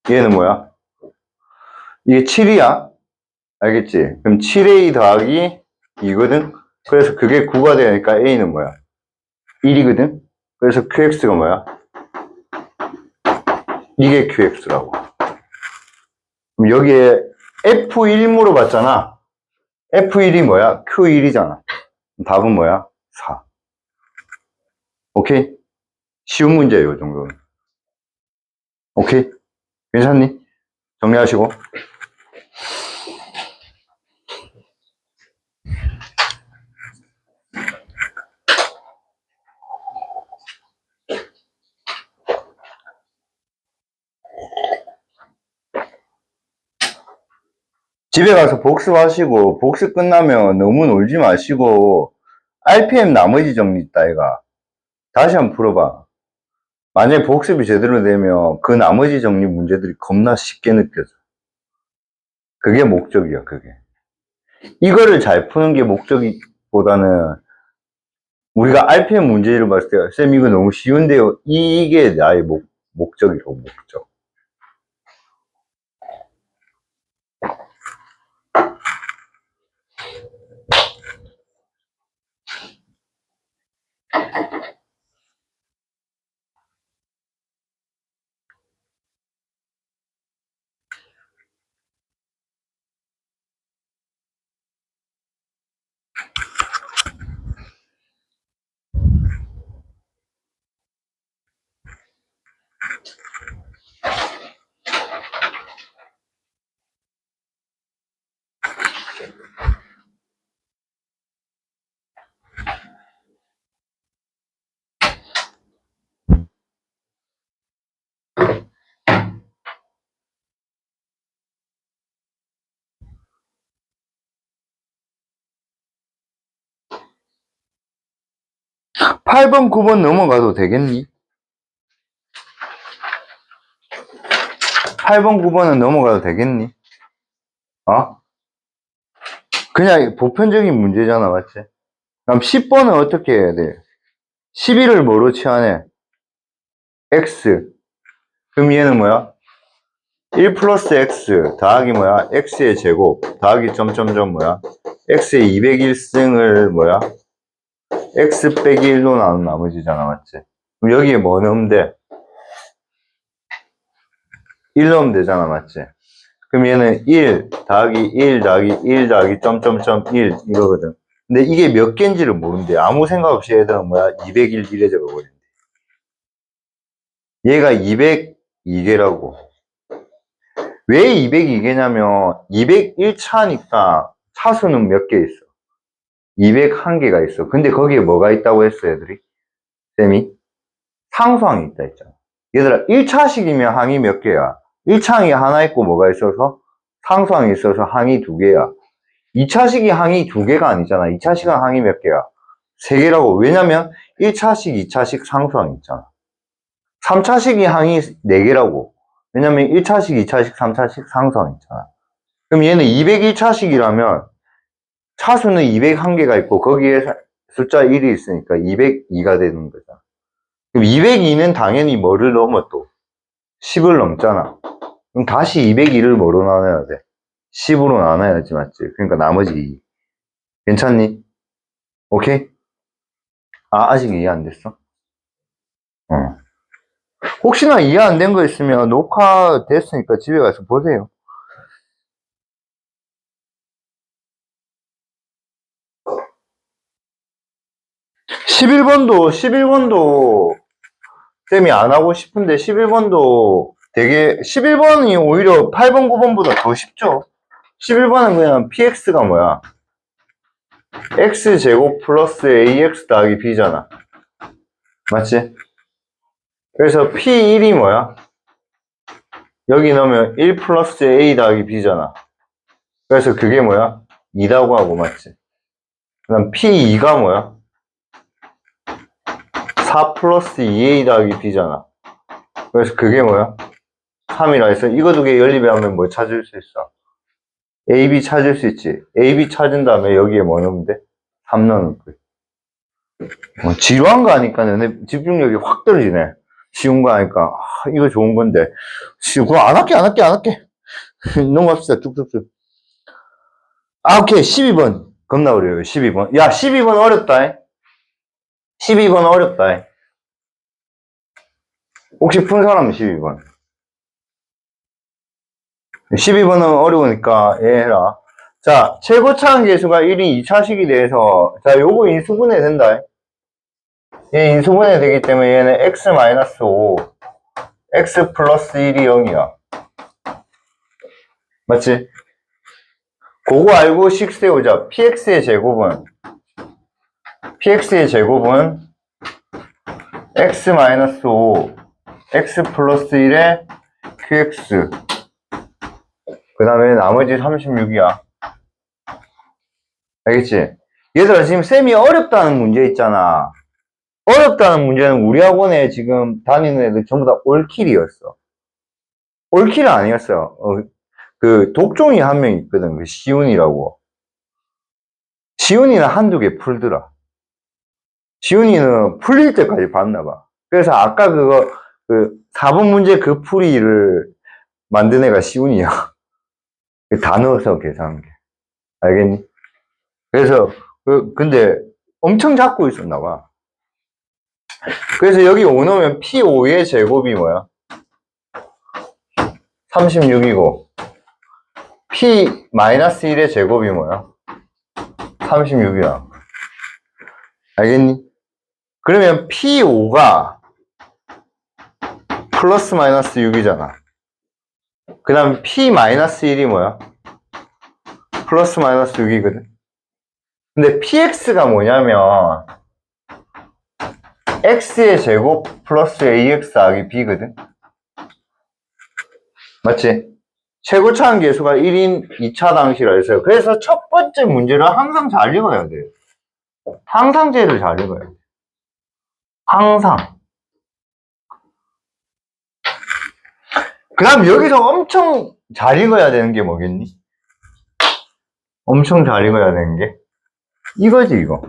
얘는 뭐야? 이게 7이야. 알겠지? 그럼 7A 더하기 2거든? 그래서 그게 9가 되니까 A는 뭐야? 1이거든? 그래서 QX가 뭐야? 이게 QX라고. 그럼 여기에 F1 물어봤잖아. F1이 뭐야? Q1이잖아. 답은 뭐야? 4. 오케이? 쉬운 문제예요, 이 정도는. 오케이? 괜찮니? 정리하시고. 집에 가서 복습하시고, 복습 끝나면 너무 놀지 마시고, RPM 나머지 정리 있다, 이가. 다시 한번 풀어봐. 만약에 복습이 제대로 되면 그 나머지 정리 문제들이 겁나 쉽게 느껴져. 그게 목적이야, 그게. 이거를 잘 푸는 게 목적이보다는 우리가 RPM 문제를 봤을 때, 쌤, 이거 너무 쉬운데요. 이게 나의 목적이라고, 목적. 8번, 9번 넘어가도 되겠니? 8번, 9번은 넘어가도 되겠니? 어? 그냥 보편적인 문제잖아, 맞지? 그럼 10번은 어떻게 해야 돼? 11을 뭐로 치환해? X. 그럼 얘는 뭐야? 1 플러스 X 더하기 뭐야? X의 제곱 더하기 점점점 뭐야? X의 201승을 뭐야? X 빼기 1로 나눈 나머지잖아, 맞지? 그럼 여기에 뭐 넣으면 돼? 1 넣으면 되잖아, 맞지? 그럼 얘는 1 더하기 1 더하기 1 더하기 점점점 1 이거거든. 근데 이게 몇 개인지를 모른대. 아무 생각 없이 애들은 뭐야? 201 이래 적어버린대. 얘가 202개라고. 왜 202개냐면 201차니까 차수는 몇 개 있어? 201개가 있어. 근데 거기에 뭐가 있다고 했어, 애들이? 쌤이? 상수항이 있다 했잖아. 얘들아, 1차식이면 항이 몇 개야? 1차항이 하나 있고 뭐가 있어서? 상수항이 있어서 항이 두 개야. 2차식이 항이 두 개가 아니잖아. 2차식은 항이 몇 개야? 세 개라고. 왜냐면 1차식, 2차식 상수항이 있잖아. 3차식이 항이 네 개라고. 왜냐면 1차식, 2차식, 3차식 상수항이 있잖아. 그럼 얘는 201차식이라면 차수는 201개가 있고 거기에 숫자 1이 있으니까 202가 되는 거잖아. 그럼 202는 당연히 뭐를 넘어 또? 10을 넘잖아. 그럼 다시 202를 뭐로 나눠야 돼? 10으로 나눠야지, 맞지? 그러니까 나머지 2. 괜찮니? 오케이? 아, 아직 이해 안 됐어? 어. 혹시나 이해 안 된 거 있으면 녹화 됐으니까 집에 가서 보세요. 11번도 쌤이 안 하고 싶은데 11번도 되게 11번이 오히려 8번, 9번보다 더 쉽죠. 11번은 그냥 px가 뭐야? x제곱 플러스 ax 더하기 b잖아. 맞지? 그래서 p1이 뭐야? 여기 넣으면 1 플러스 a 더하기 b잖아. 그래서 그게 뭐야? 2라고 하고, 맞지? 그 다음 P2가 뭐야? 4 플러스 2A 더하기 B잖아. 그래서 그게 뭐야? 3이라 해서 이거 두 개 연립하면 뭐 찾을 수 있어? AB 찾을 수 있지. AB 찾은 다음에 여기에 뭐 넣으면 돼? 3 넣으면 돼. 뭐 지루한 거 하니까 너네 집중력이 확 떨어지네. 쉬운 거 하니까 이거 좋은 건데. 그거 안 할게. 넘어갑시다. 쭉쭉쭉. 오케이. 12번. 겁나 어려워요. 12번. 야, 12번 어렵다. 12번 어렵다. 혹시 푼 사람은 12번. 12번은 어려우니까 예 해라. 자, 최고차항 계수가 1인 2차식이 돼서 자, 요거 인수분해 된다. 얘 인수분해 되기 때문에 얘는 x-5 x 플러스 1이 0이야. 맞지? 그거 알고 식 세우자. px의 제곱은 x-5 x 플러스 1의 qx 그 다음에 나머지 36이야. 알겠지? 얘들아, 지금 쌤이 어렵다는 문제 있잖아. 어렵다는 문제는 우리 학원에 지금 다니는 애들 전부 다 올킬이었어. 올킬은 아니었어요. 그 독종이 한 명 있거든. 그 시훈이라고. 시훈이는 한두 개 풀더라. 시훈이는 풀릴 때까지 봤나 봐. 그래서 아까 그거 그 4번 문제 그 풀이를 만든 애가 시훈이야. 다 넣어서 계산한 게. 알겠니? 그래서 근데 엄청 잡고 있었나 봐. 그래서 여기 5 넣으면 P5의 제곱이 뭐야? 36이고 P-1의 제곱이 뭐야? 36이야. 알겠니? 그러면 P5가 플러스 마이너스 6이잖아. 그 다음 P-1이 뭐야? 플러스 마이너스 6이거든. 근데 PX가 뭐냐면 X의 제곱 플러스 AX 하기 B거든. 맞지? 최고차항 계수가 1인 2차 당시라 했어요. 그래서 첫 번째 문제를 항상 잘 읽어야 돼요. 항상제를 잘 읽어야 돼요. 항상. 그 다음 여기서 엄청 잘 읽어야 되는 게 뭐겠니? 엄청 잘 읽어야 되는 게 이거지, 이거.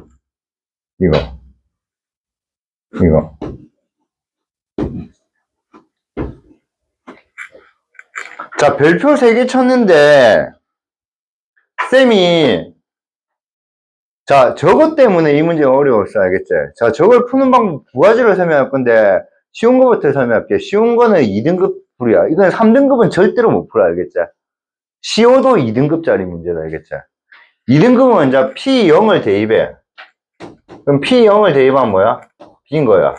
자, 별표 3개 쳤는데 쌤이 자, 저것 때문에 이 문제가 어려웠어. 알겠지? 자, 저걸 푸는 방법 두 가지로 설명할 건데 쉬운 거부터 설명할게. 쉬운 거는 2등급 풀이야. 이건 3등급은 절대로 못 풀어. 알겠지? 쉬워도 2등급짜리 문제다. 알겠지? 2등급은 먼저 P0을 대입해. 그럼 P0을 대입하면 뭐야? B인 거야.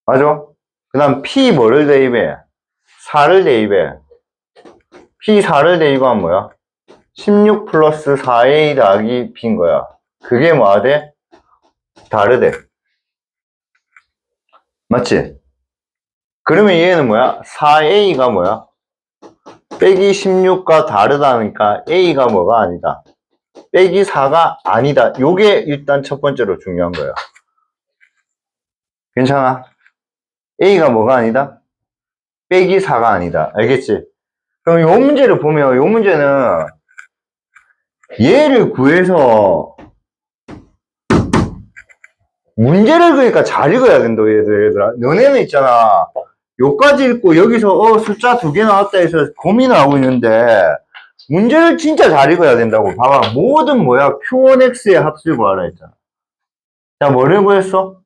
맞아? 그 다음 P 뭐를 대입해? 4를 대입해. P4를 대입하면 뭐야? 16 플러스 4A 더하기 B인 거야. 그게 뭐야 돼? 다르대. 맞지? 그러면 얘는 뭐야? 4A가 뭐야? 빼기 16과 다르다니까 A가 뭐가 아니다. 빼기 4가 아니다. 요게 일단 첫 번째로 중요한 거야. 괜찮아? A가 뭐가 아니다? 빼기 4가 아니다. 알겠지? 그럼 요 문제를 보면 요 문제는 얘를 구해서 문제를 그러니까 잘 읽어야 된다. 얘들아. 너네는 있잖아. 요까지 읽고 여기서 숫자 2개 나왔다 해서 고민을 하고 있는데 문제를 진짜 잘 읽어야 된다고. 봐봐. 모든 뭐야? Q1X의 합수를 구하라 했잖아. 자, 뭐를 구했어?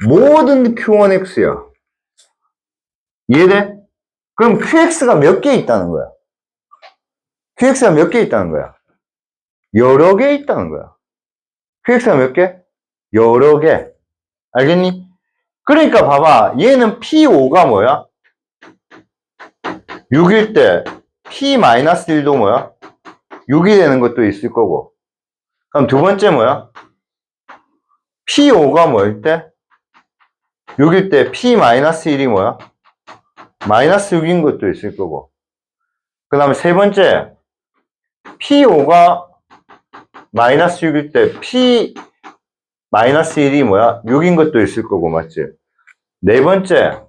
모든 Q1X야. 이해돼? 그럼 QX가 몇 개 있다는 거야? QX가 몇 개 있다는 거야? 여러 개 있다는 거야. QX가 몇 개? 여러 개. 알겠니? 그러니까 봐봐. 얘는 P5가 뭐야? 6일 때 P-1도 뭐야? 6이 되는 것도 있을 거고. 그럼 두 번째 뭐야? P5가 뭐일 때? 6일 때 P-1이 뭐야? 마이너스 6인 것도 있을 거고. 그 다음에 세 번째 P5가 마이너스 6일 때 P 마이너스 1이 뭐야? 6인 것도 있을 거고, 맞지? 네 번째,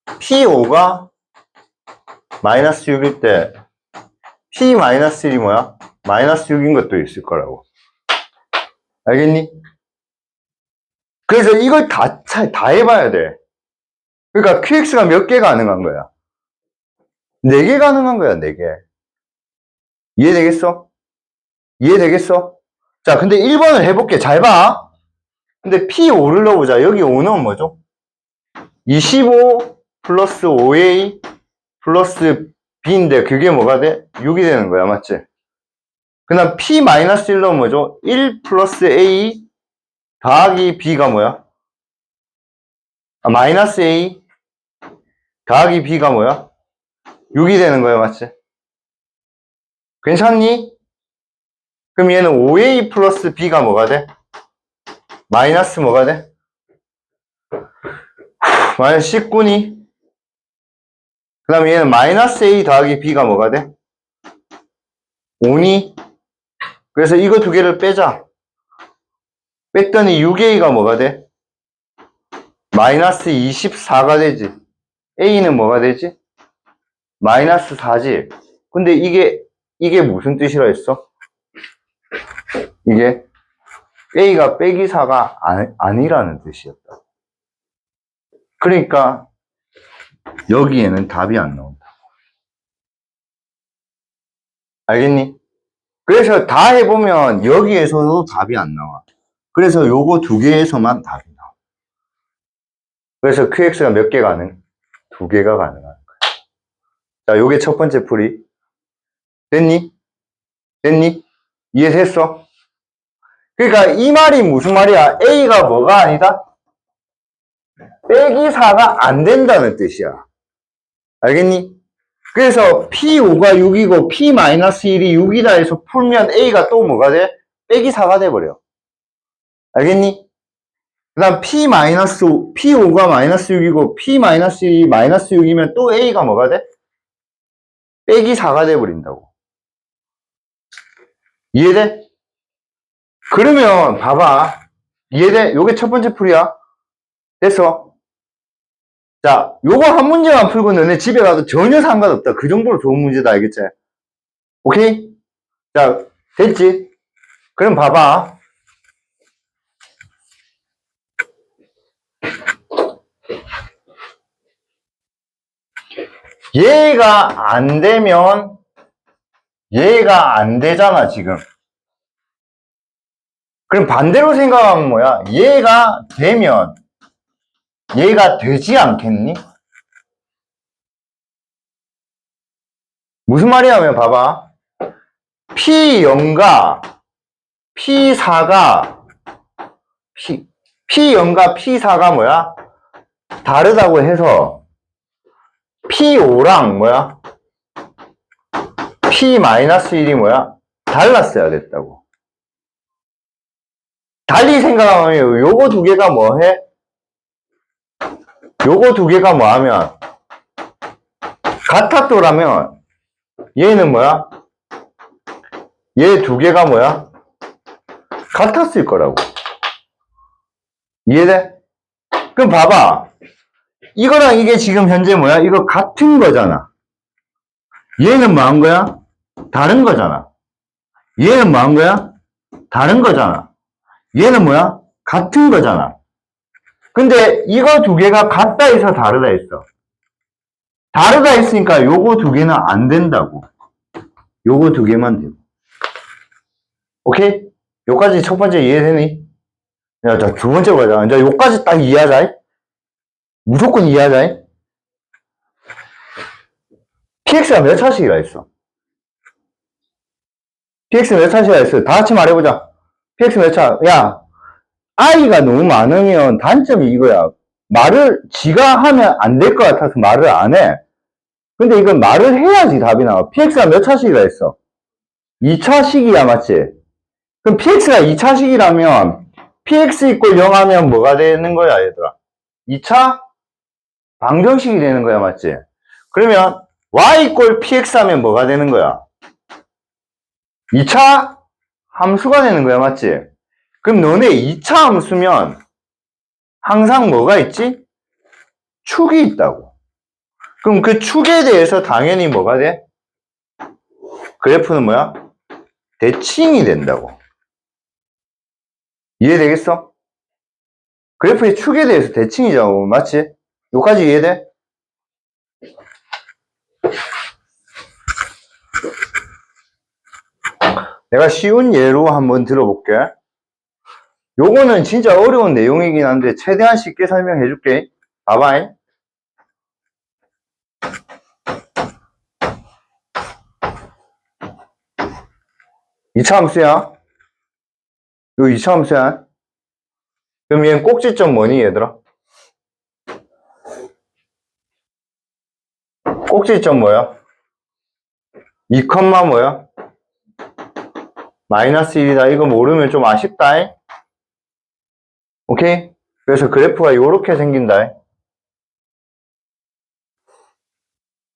P5가 마이너스 6일 때 P 마이너스 1이 뭐야? 마이너스 6인 것도 있을 거라고. 알겠니? 그래서 이걸 다 해봐야 돼. 그러니까 QX가 몇 개 가능한 거야? 4개 가능한 거야, 4개. 이해되겠어? 이해되겠어? 자, 근데 1번을 해볼게. 잘 봐. 근데 P5를 넣어보자. 여기 5는 뭐죠? 25 플러스 5A 플러스 B인데 그게 뭐가 돼? 6이 되는 거야. 맞지? 그 다음 P-1 넣으면 뭐죠? 1 플러스 A 더하기 B가 뭐야? 마이너스 A 더하기 B가 뭐야? 6이 되는 거야. 맞지? 괜찮니? 그럼 얘는 5A 플러스 B가 뭐가 돼? 마이너스 뭐가 돼? 마이너스 19니? 그 다음에 얘는 마이너스 A 더하기 B가 뭐가 돼? 5니? 그래서 이거 두 개를 빼자. 뺐더니 6A가 뭐가 돼? 마이너스 24가 되지. A는 뭐가 되지? 마이너스 4지. 근데 이게 무슨 뜻이라 했어? 이게 A가 빼기 4가 아니라는 뜻이었다. 그러니까 여기에는 답이 안 나온다. 알겠니? 그래서 다 해보면 여기에서도 답이 안 나와. 그래서 요거 두 개에서만 답이 나와. 그래서 QX가 몇 개 가능? 2개가 가능한 거야. 자, 요게 첫 번째 풀이. 됐니? 됐니? 이해됐어? 그러니까 이 말이 무슨 말이야? A가 뭐가 아니다? 빼기 4가 안 된다는 뜻이야. 알겠니? 그래서 P5가 6이고 P-1이 6이다 해서 풀면 A가 또 뭐가 돼? 빼기 4가 돼버려. 알겠니? 그 다음 P-5가 마이너스 6이고 P-1이 마이너스 6이면 또 A가 뭐가 돼? 빼기 4가 돼버린다고. 이해돼? 그러면 봐봐. 이해돼? 요게 첫 번째 풀이야. 됐어? 자, 요거 한 문제만 풀고 너네 집에 가도 전혀 상관없다. 그 정도로 좋은 문제다. 알겠지? 오케이? 자, 됐지? 그럼 봐봐. 얘가 안 되면 얘가 안 되잖아, 지금. 그럼 반대로 생각하면 뭐야? 얘가 되면 얘가 되지 않겠니? 무슨 말이냐면 봐봐. P0과 P4가 P0과 P4가 뭐야? 다르다고 해서 P5랑 뭐야? P-1이 뭐야? 달랐어야 됐다고. 달리 생각하면 요거 두 개가 뭐 해? 요거 두 개가 뭐 하면 같았더라면 얘는 뭐야? 얘 두 개가 뭐야? 같았을 거라고. 이해돼? 그럼 봐봐. 이거랑 이게 지금 현재 뭐야? 이거 같은 거잖아. 얘는 뭐 한 거야? 다른 거잖아. 얘는 뭐 한 거야? 다른 거잖아. 얘는 뭐야? 같은 거잖아. 근데 이거 두 개가 같다 해서 다르다 했어. 다르다 했으니까 요거 두 개는 안 된다고. 요거 두 개만 되고. 오케이? 요까지 첫 번째 이해되니? 야, 자, 두 번째로 가자. 이제 요까지 딱 이해하자. 무조건 이해하자. PX가 몇 차식이라 했어? PX 몇 차식이라 했어? 다 같이 말해보자. PX 몇 차? 야, I가 너무 많으면 단점이 이거야. 말을 지가 하면 안 될 것 같아서 말을 안 해. 근데 이건 말을 해야지 답이 나와. PX가 몇 차식이라 했어? 2차식이야, 맞지? 그럼 PX가 2차식이라면 PX 이꼴 0 하면 뭐가 되는 거야, 얘들아? 2차 방정식이 되는 거야, 맞지? 그러면 Y 이꼴 PX 하면 뭐가 되는 거야? 2차 함수가 되는 거야, 맞지? 그럼 너네 2차 함수면 항상 뭐가 있지? 축이 있다고. 그럼 그 축에 대해서 당연히 뭐가 돼? 그래프는 뭐야? 대칭이 된다고. 이해되겠어? 그래프의 축에 대해서 대칭이자고, 맞지? 여기까지 이해돼? 내가 쉬운 예로 한번 들어볼게. 요거는 진짜 어려운 내용이긴 한데 최대한 쉽게 설명해 줄게. 봐봐. 2차 함수야. 요 2차 함수야. 그럼 얘는 꼭지점 뭐니, 얘들아? 꼭지점 뭐야? 2, 뭐야? 마이너스 1이다. 이거 모르면 좀 아쉽다. 오케이? 그래서 그래프가 요렇게 생긴다.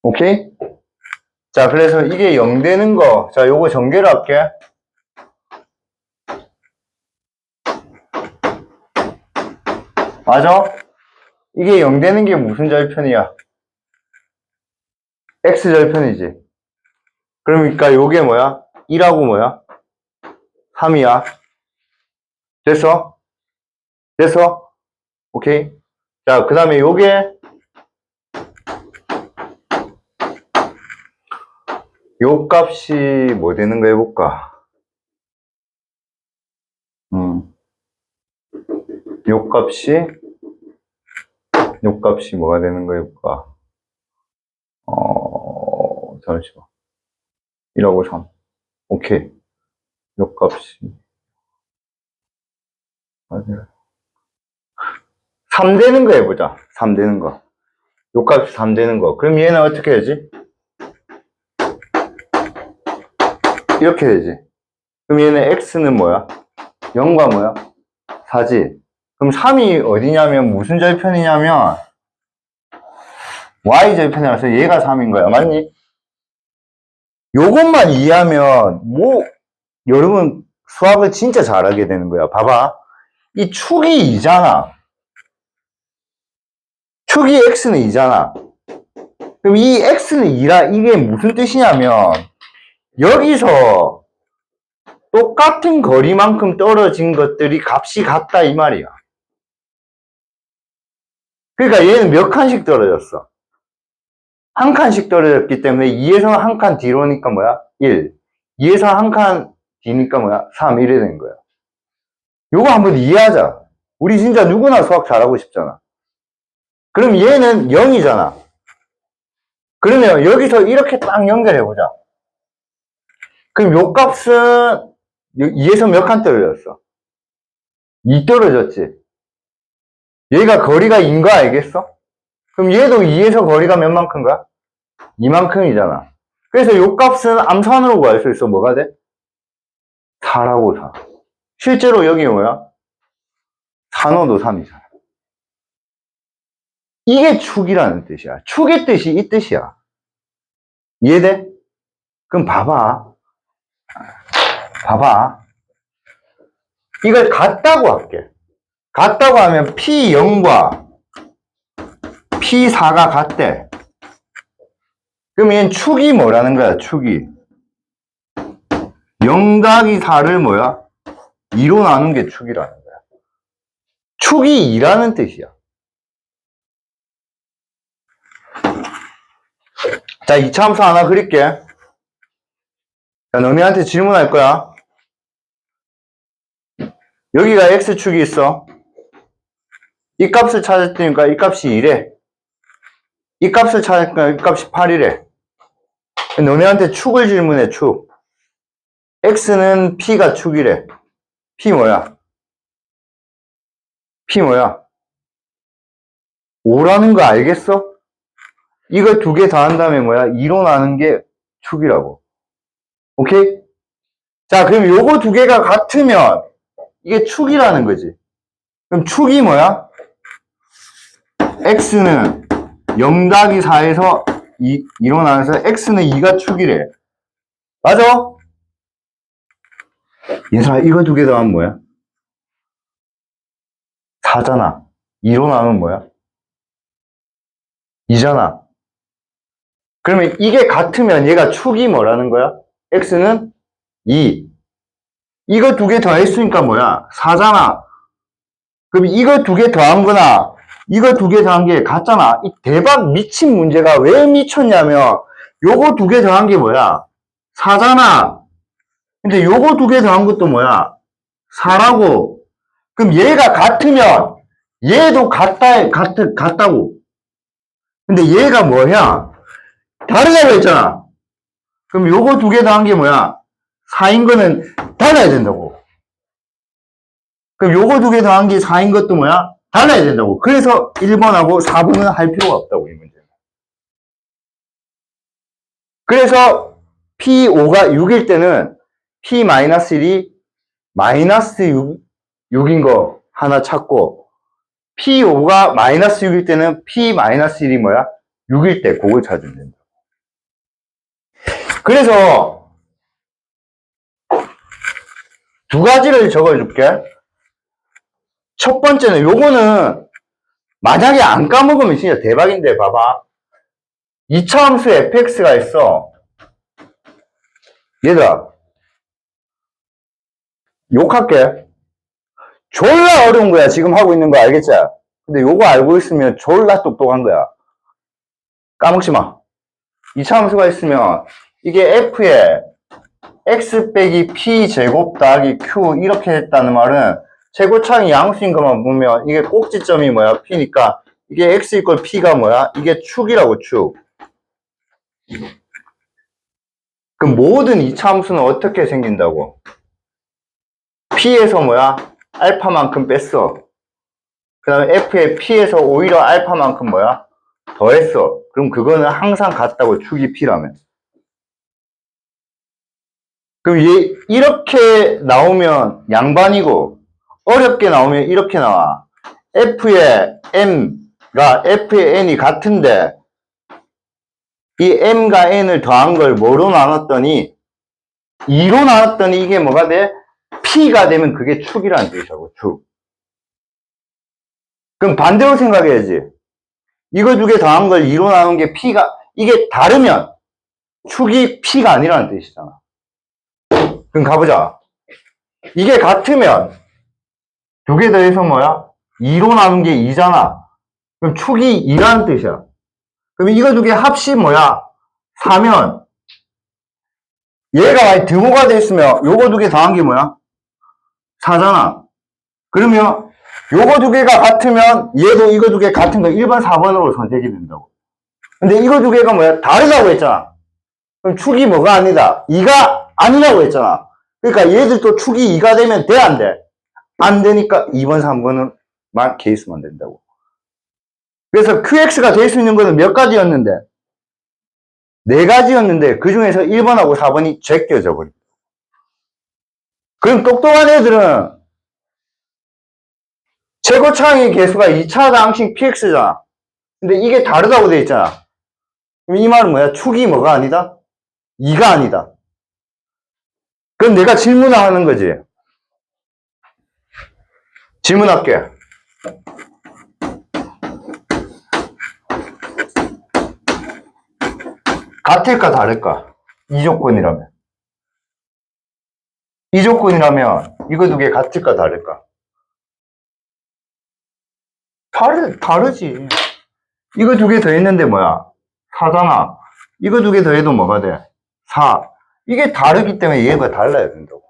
오케이? 자, 그래서 이게 0 되는 거. 자, 요거 전개를 할게. 맞아? 이게 0 되는 게 무슨 절편이야? X 절편이지. 그러니까 요게 뭐야? 1하고 뭐야? 3이야. 됐어? 됐어? 오케이? 자, 그 다음에 요게 요 값이 뭐 되는 거 해볼까? 요 값이 뭐가 되는 거 해볼까? 잠시만. 1하고 3. 오케이. 요 값이. 3 되는 거 해보자. 3 되는 거. 요 값이 3 되는 거. 그럼 얘는 어떻게 되지? 이렇게 되지. 그럼 얘는 x는 뭐야? 0과 뭐야? 4지. 그럼 3이 어디냐면 무슨 절편이냐면 y 절편이라서 얘가 3인 거야. 맞니? 요것만 이해하면 뭐 여러분 수학을 진짜 잘하게 되는 거야. 봐봐. 이 축이 2잖아. 축이 x는 2잖아. 그럼 이 x는 2라 이게 무슨 뜻이냐면 여기서 똑같은 거리만큼 떨어진 것들이 값이 같다 이 말이야. 그러니까 얘는 몇 칸씩 떨어졌어? 한 칸씩 떨어졌기 때문에 2에서 한 칸 뒤로니까 뭐야? 1. 2에서 한 칸 뒤니까 뭐야? 3. 이래 된 거야. 요거 한번 이해하자. 우리 진짜 누구나 수학 잘하고 싶잖아. 그럼 얘는 0이잖아. 그러면 여기서 이렇게 딱 연결해보자. 그럼 요 값은 2에서 몇 칸 떨어졌어? 2 떨어졌지. 얘가 거리가 2인 거 알겠어? 그럼 얘도 2에서 거리가 몇 만큼가? 이만큼이잖아. 그래서 요 값은 암산으로 구할 수 있어. 뭐가 돼? 4라고 4. 실제로 여기 뭐야? 산호도 3이잖아. 이게 축이라는 뜻이야. 축의 뜻이 이 뜻이야. 이해돼? 그럼 봐봐. 봐봐. 이걸 같다고 할게. 같다고 하면 P0과 P4가 같대. 그럼 얘는 축이 뭐라는 거야, 축이. 0 더하기 4를 뭐야? 2로 나눈 게 축이라는 거야. 축이 2라는 뜻이야. 자, 2차 함수 하나 그릴게. 자, 너네한테 질문할 거야. 여기가 x축이 있어. 이 값을 찾았으니까 이 값이 2래. 이 값을 찾았으니까 이 값이 8이래. 너네한테 축을 질문해, 축. x는 p가 축이래. p 뭐야? p 뭐야? 5라는 거 알겠어? 이걸 두 개 더한 다음에 뭐야? 2로 나눈 게 축이라고. 오케이? 자, 그럼 요거 두 개가 같으면 이게 축이라는 거지. 그럼 축이 뭐야? x는 0 더하기 4에서 2로 나눠서 x는 2가 축이래. 맞아? 인사 이거 두 개 더하면 뭐야? 4잖아. 2로 나누면 뭐야? 2잖아. 그러면 이게 같으면 얘가 축이 뭐라는 거야? x는 2. 이거 두 개 더했으니까 뭐야? 4잖아. 그럼 이거 두 개 더한 거나 이거 두 개 더한 게 같잖아. 이 대박 미친 문제가 왜 미쳤냐면 요거 두 개 더한 게 뭐야? 4잖아. 근데 요거 두 개 더한 것도 뭐야? 4라고. 그럼 얘가 같으면 얘도 같다고. 근데 얘가 뭐야? 다르다고 했잖아. 그럼 요거 두 개 더한 게 뭐야? 4인 거는 달라야 된다고. 그럼 요거 두 개 더한 게 4인 것도 뭐야? 달라야 된다고. 그래서 1번하고 4번은 할 필요가 없다고, 이 문제는. 그래서 P5가 6일 때는 P-1이 마이너스 6인 거 하나 찾고, P5가 마이너스 6일 때는 P-1이 뭐야? 6일 때 그걸 찾으면 된다. 그래서 두 가지를 적어줄게. 첫 번째는 요거는 만약에 안 까먹으면 진짜 대박인데 봐봐. 2차 함수 fx가 있어. 얘들아 욕할게. 졸라 어려운 거야. 지금 하고 있는 거 알겠지? 근데 요거 알고 있으면 졸라 똑똑한 거야. 까먹지 마. 2차 함수가 있으면 이게 f에 x 빼기 p 제곱 더하기 q 이렇게 했다는 말은 최고차항이 양수인 것만 보면 이게 꼭지점이 뭐야? p니까 이게 x 이퀄 p가 뭐야? 이게 축이라고 축. 그럼 모든 2차 함수는 어떻게 생긴다고? p에서 뭐야? 알파만큼 뺐어. 그 다음에 f의 p에서 오히려 알파만큼 뭐야? 더했어. 그럼 그거는 항상 같다고 축이 p라면. 그럼 얘 이렇게 나오면 양반이고 어렵게 나오면 이렇게 나와. f의 m가 f의 n이 같은데 이 m과 n을 더한 걸 뭐로 나눴더니 2로 나눴더니 이게 뭐가 돼? p가 되면 그게 축이라는 뜻이라고. 축. 그럼 반대로 생각해야지. 이거 두 개 더한 걸 2로 나눈 게 p가 이게 다르면 축이 p가 아니라는 뜻이잖아. 그럼 가보자. 이게 같으면 두 개 더해서 뭐야? 2로 나눈 게 2잖아. 그럼 축이 2라는 뜻이야. 그럼 이거 두 개 합이 뭐야? 4면 얘가 만약 등호가 됐으면 요거 두 개 더한 게 뭐야? 4잖아. 그러면 요거 두 개가 같으면 얘도 이거 두 개 같은 거 1번, 4번으로 선택이 된다고. 근데 이거 두 개가 뭐야? 다르다고 했잖아. 그럼 축이 뭐가 아니다? 2가 아니라고 했잖아. 그러니까 얘들도 축이 2가 되면 돼, 안 돼? 안 되니까 2번, 3번만 케이스만 된다고. 그래서 QX가 될 수 있는 거는 몇 가지였는데? 4가지였는데 그 중에서 1번하고 4번이 제껴져 버려. 그럼 똑똑한 애들은 최고차항의 개수가 2차 항식 PX잖아. 근데 이게 다르다고 돼 있잖아. 그럼 이 말은 뭐야? 축이 뭐가 아니다? 2가 아니다. 그럼 내가 질문을 하는 거지. 질문할게. 같을까 다를까? 이 조건이라면. 이 조건이라면 이거 두 개 같을까 다를까? 다르지. 이거 두 개 더했는데 뭐야? 4잖아. 이거 두 개 더해도 뭐가 돼? 4. 이게 다르기 때문에 얘가 달라야 된다고.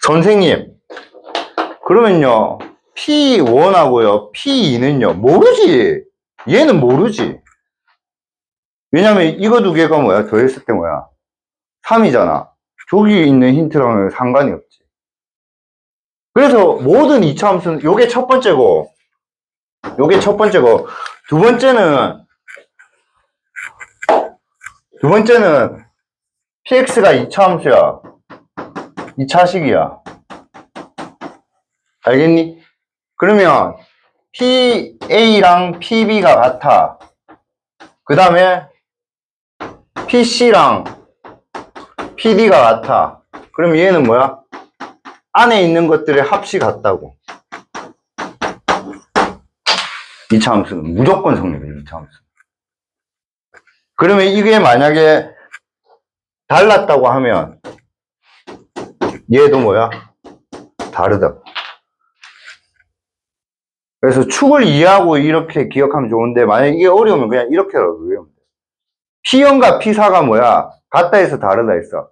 선생님, 그러면요, P1하고요, P2는요, 모르지. 얘는 모르지. 왜냐면 이거 두 개가 뭐야? 더했을 때 뭐야? 3이잖아. 저기 있는 힌트랑은 상관이 없지. 그래서 모든 2차 함수는 요게 첫 번째고, 요게 첫 번째고, 두 번째는 px가 2차 함수야. 2차식이야. 알겠니? 그러면 PA랑 PB가 같아. 그 다음에 PC랑 PD가 같아. 그럼 얘는 뭐야? 안에 있는 것들의 합이 같다고. 2차 함수는 무조건 성립해, 2차 함수. 그러면 이게 만약에 달랐다고 하면 얘도 뭐야? 다르다. 그래서 축을 이해하고 이렇게 기억하면 좋은데 만약에 이게 어려우면 그냥 이렇게라도 외우면 돼. P0과 P4가 뭐야? 같다 해서 다르다 했어.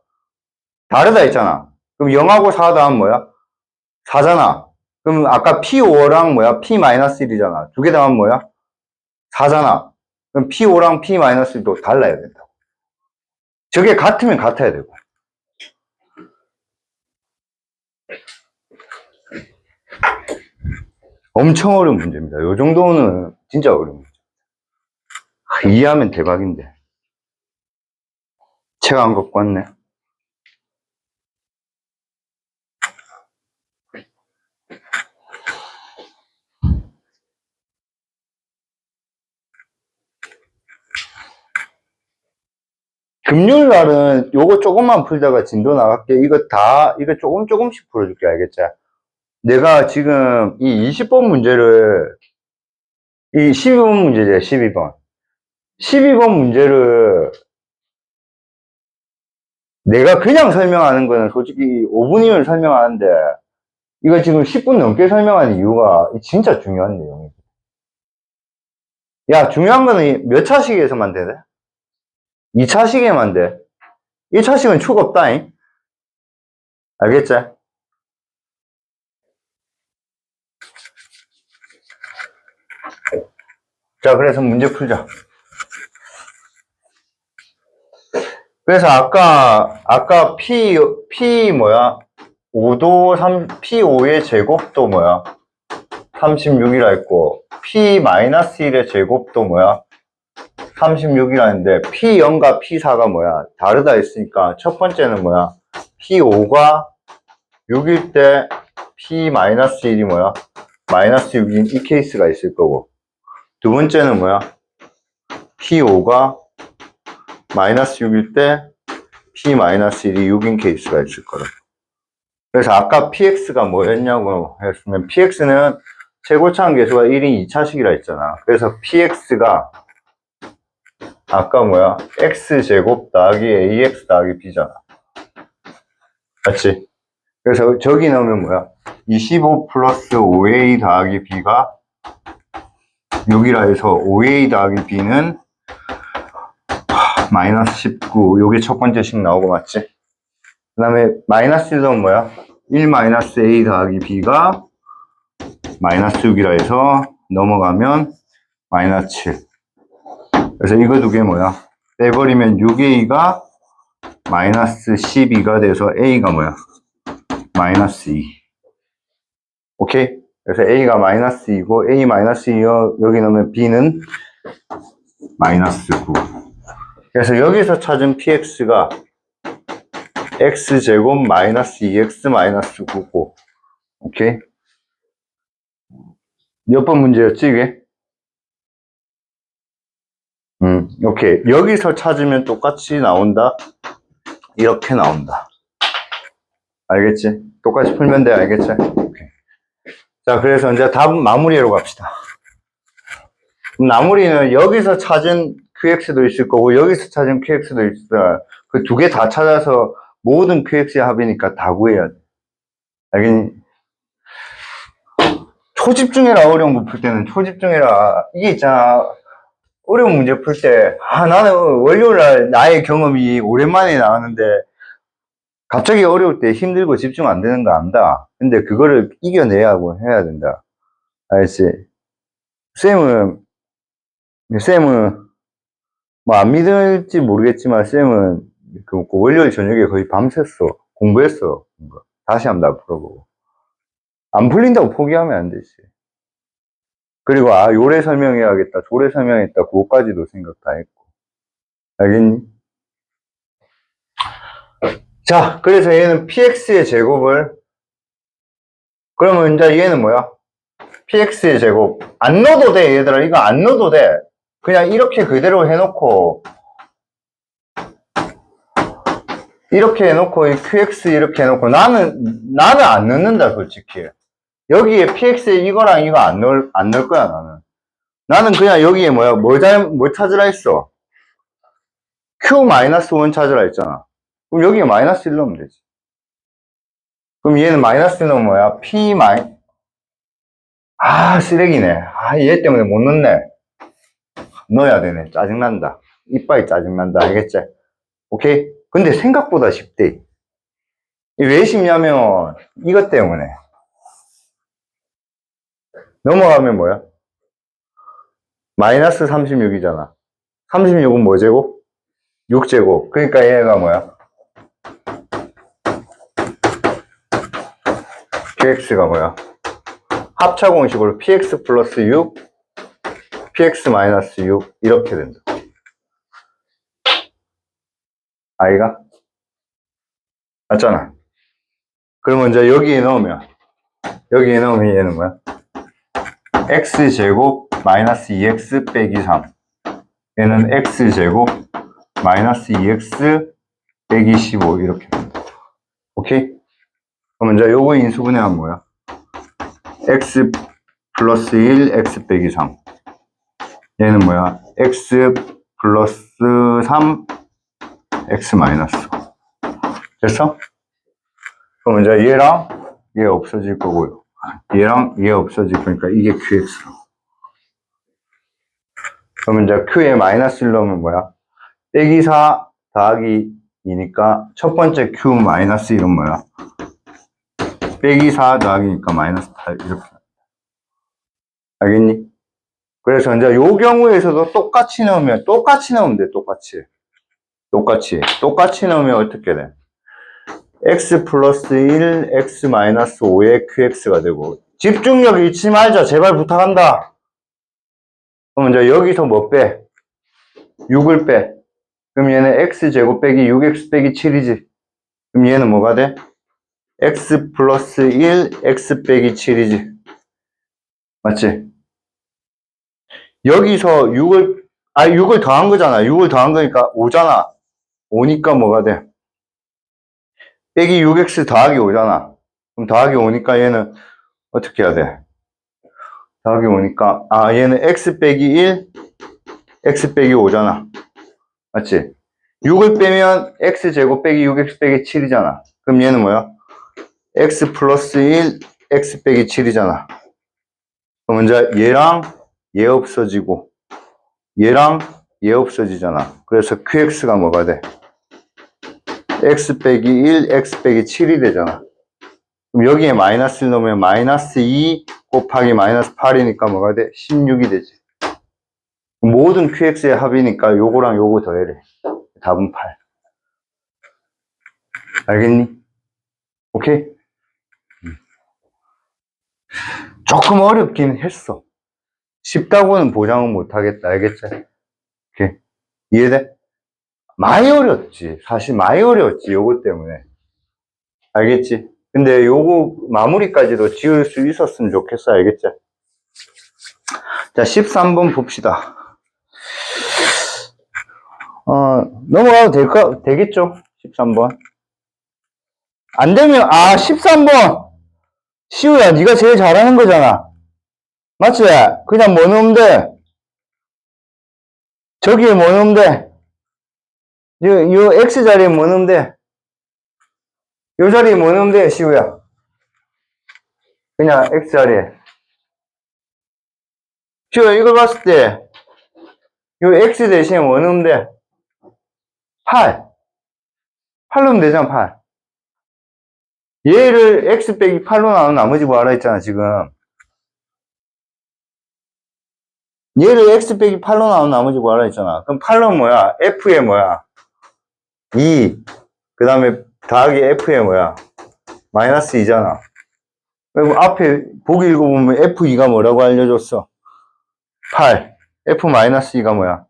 다르다 했잖아. 그럼 0하고 4 다음 뭐야? 4잖아. 그럼 아까 P5랑 뭐야? P-1이잖아. 두 개 다음 뭐야? 4잖아. 그럼 P5랑 P-1도 달라야 된다. 저게 같으면 같아야 되고. 엄청 어려운 문제입니다. 요 정도는 진짜 어려운 문제. 이해하면 대박인데. 책 안 갖고 왔네. 금요일 날은 요거 조금만 풀다가 진도 나갈게. 이거 조금씩 풀어줄게. 알겠지? 내가 지금 이 20번 문제를, 이 12번 문제죠. 12번. 12번 문제를 내가 그냥 설명하는 거는 솔직히 5분이면 설명하는데, 이거 지금 10분 넘게 설명하는 이유가 진짜 중요한 내용이지. 야, 중요한 거는 몇 차식에서만 되네? 2차식에만 돼. 1차식은 축 없다잉. 알겠지? 자, 그래서 문제 풀자. 그래서 아까 P 뭐야? P5의 제곱도 뭐야? 36이라 했고, P-1의 제곱도 뭐야? 36이라 했는데, P0과 P4가 뭐야? 다르다 했으니까, 첫 번째는 뭐야? P5가 6일 때 P-1이 뭐야? 마이너스 6인 이 케이스가 있을 거고, 두 번째는 뭐야? P5가 마이너스 6일 때 P-1이 6인 케이스가 있을 거라. 그래서 아까 PX가 뭐였냐고 했으면 PX는 최고차항 계수가 1인 2차식이라 했잖아. 그래서 PX가 아까 뭐야? X제곱 더하기 AX 더하기 B잖아. 맞지? 그래서 저기 넣으면 뭐야? 25 플러스 5A 더하기 B가 6이라 해서 5A 더하기 B는 마이너스 19. 요게 첫 번째식 나오고 맞지? 그 다음에 마이너스 1은 뭐야? 1 마이너스 A 더하기 B가 마이너스 6이라 해서 넘어가면 마이너스 7. 그래서 이거 두 개 뭐야? 빼버리면 6A가 마이너스 12가 돼서 A가 뭐야? 마이너스 2. 오케이? 그래서 A가 마이너스 2고 A 마이너스 2 여기 넣으면 B는 마이너스 9. 그래서 여기서 찾은 PX가 X제곱 마이너스 2X 마이너스 9고. 오케이? 몇 번 문제였지 이게? 오케이. 여기서 찾으면 똑같이 나온다. 이렇게 나온다. 알겠지? 똑같이 풀면 돼. 알겠지? 오케이. 자, 그래서 이제 답 마무리하러 갑시다. 그럼 마무리는 여기서 찾은 QX도 있을 거고, 여기서 찾은 QX도 있어. 그 두 개 다 찾아서 모든 QX의 합이니까 다 구해야 돼. 알겠니? 초집중해라. 어려운 거 풀 때는 초집중해라. 이게 있잖아. 어려운 문제 풀 때, 나는 월요일날 나의 경험이 오랜만에 나왔는데, 갑자기 어려울 때 힘들고 집중 안 되는 거 안다. 근데 그거를 이겨내야 하고 해야 된다. 알지? 쌤은 뭐 안 믿을지 모르겠지만 쌤은 그 월요일 저녁에 거의 밤샜어. 공부했어. 다시 한번 다 풀어보고. 안 풀린다고 포기하면 안 되지. 그리고 요래 설명해야겠다, 조래 설명했다, 그거까지도 생각 다 했고. 알겠니? 자, 그래서 얘는 PX의 제곱을, 그러면 이제 얘는 뭐야? PX의 제곱. 안 넣어도 돼, 얘들아. 이거 안 넣어도 돼. 그냥 이렇게 그대로 해놓고, 이렇게 해놓고, 이 QX 이렇게 해놓고, 나는 안 넣는다, 솔직히. 여기에 PX에 이거랑 이거 안 넣을 거야, 나는. 나는 그냥 여기에 뭐 찾으라 했어? Q-1 찾으라 했잖아. 그럼 여기에 마이너스 1 넣으면 되지. 그럼 얘는 마이너스 1 넣으면 뭐야? P 마이, 쓰레기네. 얘 때문에 못 넣네. 넣어야 되네. 짜증난다. 이빨이 짜증난다. 알겠지? 오케이? 근데 생각보다 쉽대. 왜 쉽냐면, 이것 때문에. 넘어가면 뭐야? 마이너스 36이잖아. 36은 뭐 제곱? 6제곱. 그러니까 얘가 뭐야? QX가 뭐야? 합차 공식으로 PX 플러스 6, PX 마이너스 6 이렇게 된다. 아이가? 맞잖아. 그러면 이제 여기에 넣으면 얘는 뭐야? X제곱 마이너스 2X 빼기 3. 얘는 X제곱 마이너스 2X 빼기 15 이렇게 된다. 오케이? 그럼 이제 요거 인수분해하면 뭐야? X 플러스 1, X 빼기 3. 얘는 뭐야? X 플러스 3, X 마이너스. 됐어? 그럼 이제 얘랑 얘 없어질 거고요. 얘랑 얘 없어질 거니까 이게 QX로. 그러면 이제 Q에 마이너스 1 넣으면 뭐야? 빼기 4 더하기 2니까 첫 번째 Q 마이너스 1은 뭐야? 빼기 4 더하기니까 마이너스 8 이렇게. 알겠니? 그래서 이제 요 경우에서도 똑같이 넣으면 돼. 똑같이 넣으면 어떻게 돼? X 플러스 1, X 마이너스 5의 QX가 되고, 집중력 잃지 말자. 제발 부탁한다. 그럼 이제 여기서 뭐 빼? 6을 빼. 그럼 얘는 X제곱 빼기 6X 빼기 7이지. 그럼 얘는 뭐가 돼? X 플러스 1, X 빼기 7이지. 맞지? 여기서 6을 더한 거잖아. 6을 더한 거니까 5잖아. 5니까 뭐가 돼? 빼기 6X 더하기 5잖아. 그럼 더하기 5니까 얘는 어떻게 해야 돼? 더하기 5니까, 얘는 X 빼기 1, X 빼기 5잖아. 맞지? 6을 빼면 X제곱 빼기 6X 빼기 7이잖아. 그럼 얘는 뭐야? X 플러스 1, X 빼기 7이잖아. 그럼 이제 얘랑 얘 없어지고, 얘랑 얘 없어지잖아. 그래서 QX가 뭐가 돼? X 빼기 1, X 빼기 7이 되잖아. 그럼 여기에 마이너스 1 넣으면 마이너스 2 곱하기 마이너스 8이니까 뭐가 돼? 16이 되지. 모든 QX의 합이니까 요거랑 요거 더해래. 답은 8. 알겠니? 오케이? 조금 어렵긴 했어. 쉽다고는 보장은 못하겠다. 알겠지? 오케이. 이해돼? 많이 어렵지. 사실 많이 어려웠지. 요거 때문에. 알겠지? 근데 요거 마무리까지도 지을 수 있었으면 좋겠어. 알겠지? 자, 13번 봅시다. 넘어가도 되겠죠? 13번. 안 되면, 13번! 시우야, 네가 제일 잘하는 거잖아. 맞지? 그냥 뭐 넣으면 돼? 저기에 뭐 넣으면 돼? 요 X 자리에 뭐 넣으면 돼? 요 자리에 뭐 넣으면 돼, 시우야? 그냥 X 자리에. 시우야, 이걸 봤을 때, 요 X 대신에 뭐 넣으면 돼? 8. 8 넣으면 되잖아, 8. 얘를 X 빼기 8로 나눈 나머지 뭐하라 했잖아, 지금. 얘를 X 빼기 8로 나눈 나머지 뭐하라 했잖아. 그럼 8은 뭐야? F에 뭐야? 2. 그 다음에 더하기 F에 뭐야? 마이너스 2잖아. 그리고 앞에 보기 읽어보면 F2가 뭐라고 알려줬어? 8. F-2가 뭐야?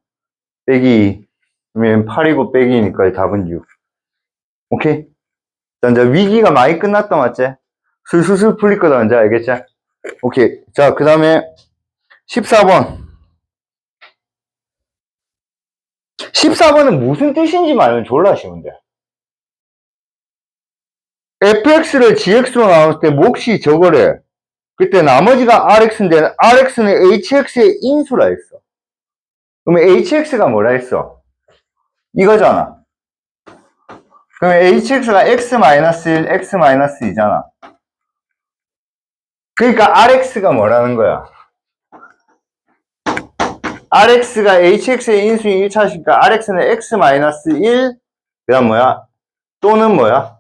빼기 2. 그러면 8이고 빼기니까 답은 6. 오케이? 자, 이제 위기가 많이 끝났다, 맞지? 슬슬 풀릴 거다, 이제 알겠지? 오케이. 자, 그 다음에 14번. 14번은 무슨 뜻인지 말면 졸라 쉬운데. fx를 gx로 나눴을 때 몫이 저거래. 그때 나머지가 rx인데 rx는 hx의 인수라 했어. 그러면 hx가 뭐라 했어? 이거잖아. 그럼 hx가 x-1, x-2잖아. 그러니까 rx가 뭐라는 거야? rx가 hx의 인수인 1차시니까 rx는 x-1, 그 다음 뭐야? 또는 뭐야?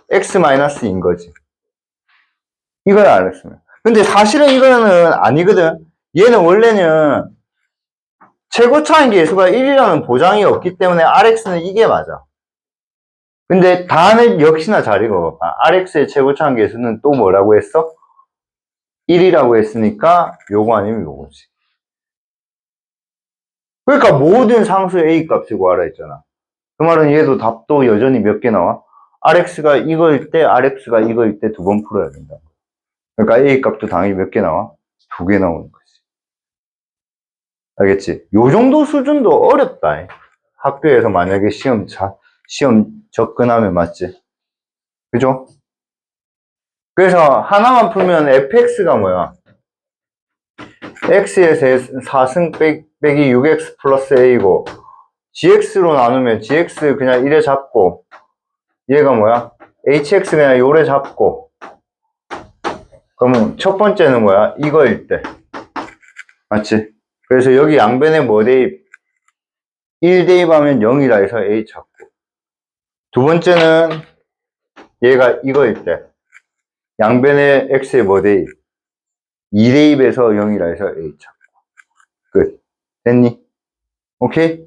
x-인 거지. 이걸 알았으면. 근데 사실은 이거는 아니거든. 얘는 원래는 최고차인 계수가 1이라는 보장이 없기 때문에 rx는 이게 맞아. 근데 다는 역시나 잘 읽어봐. rx의 최고차인 계수는 또 뭐라고 했어? 1이라고 했으니까 요거 아니면 요거지. 그러니까 모든 상수의 a 값을 구하라 했잖아. 그 말은 얘도 답도 여전히 몇 개 나와? rx가 이거일 때, rx가 이거일 때 두 번 풀어야 된다. 그러니까 a 값도 당연히 몇 개 나와? 두 개 나오는 거지. 알겠지? 요 정도 수준도 어렵다. 학교에서 만약에 시험 접근하면 맞지? 그죠? 그래서 하나만 풀면 fx가 뭐야? x의 4승 빼기 6x 플러스 a고 gx로 나누면 gx 그냥 1에 잡고 얘가 뭐야? hx 그냥 요래 잡고 그러면 첫 번째는 뭐야? 이거일 때 맞지? 그래서 여기 양변에 뭐 대입? 1 대입하면 0이라 해서 a 찾고 두 번째는 얘가 이거일 때 양변에 x에 뭐 대입? 2 대입해서 0이라 해서 a 찾고 끝. 됐니? 오케이?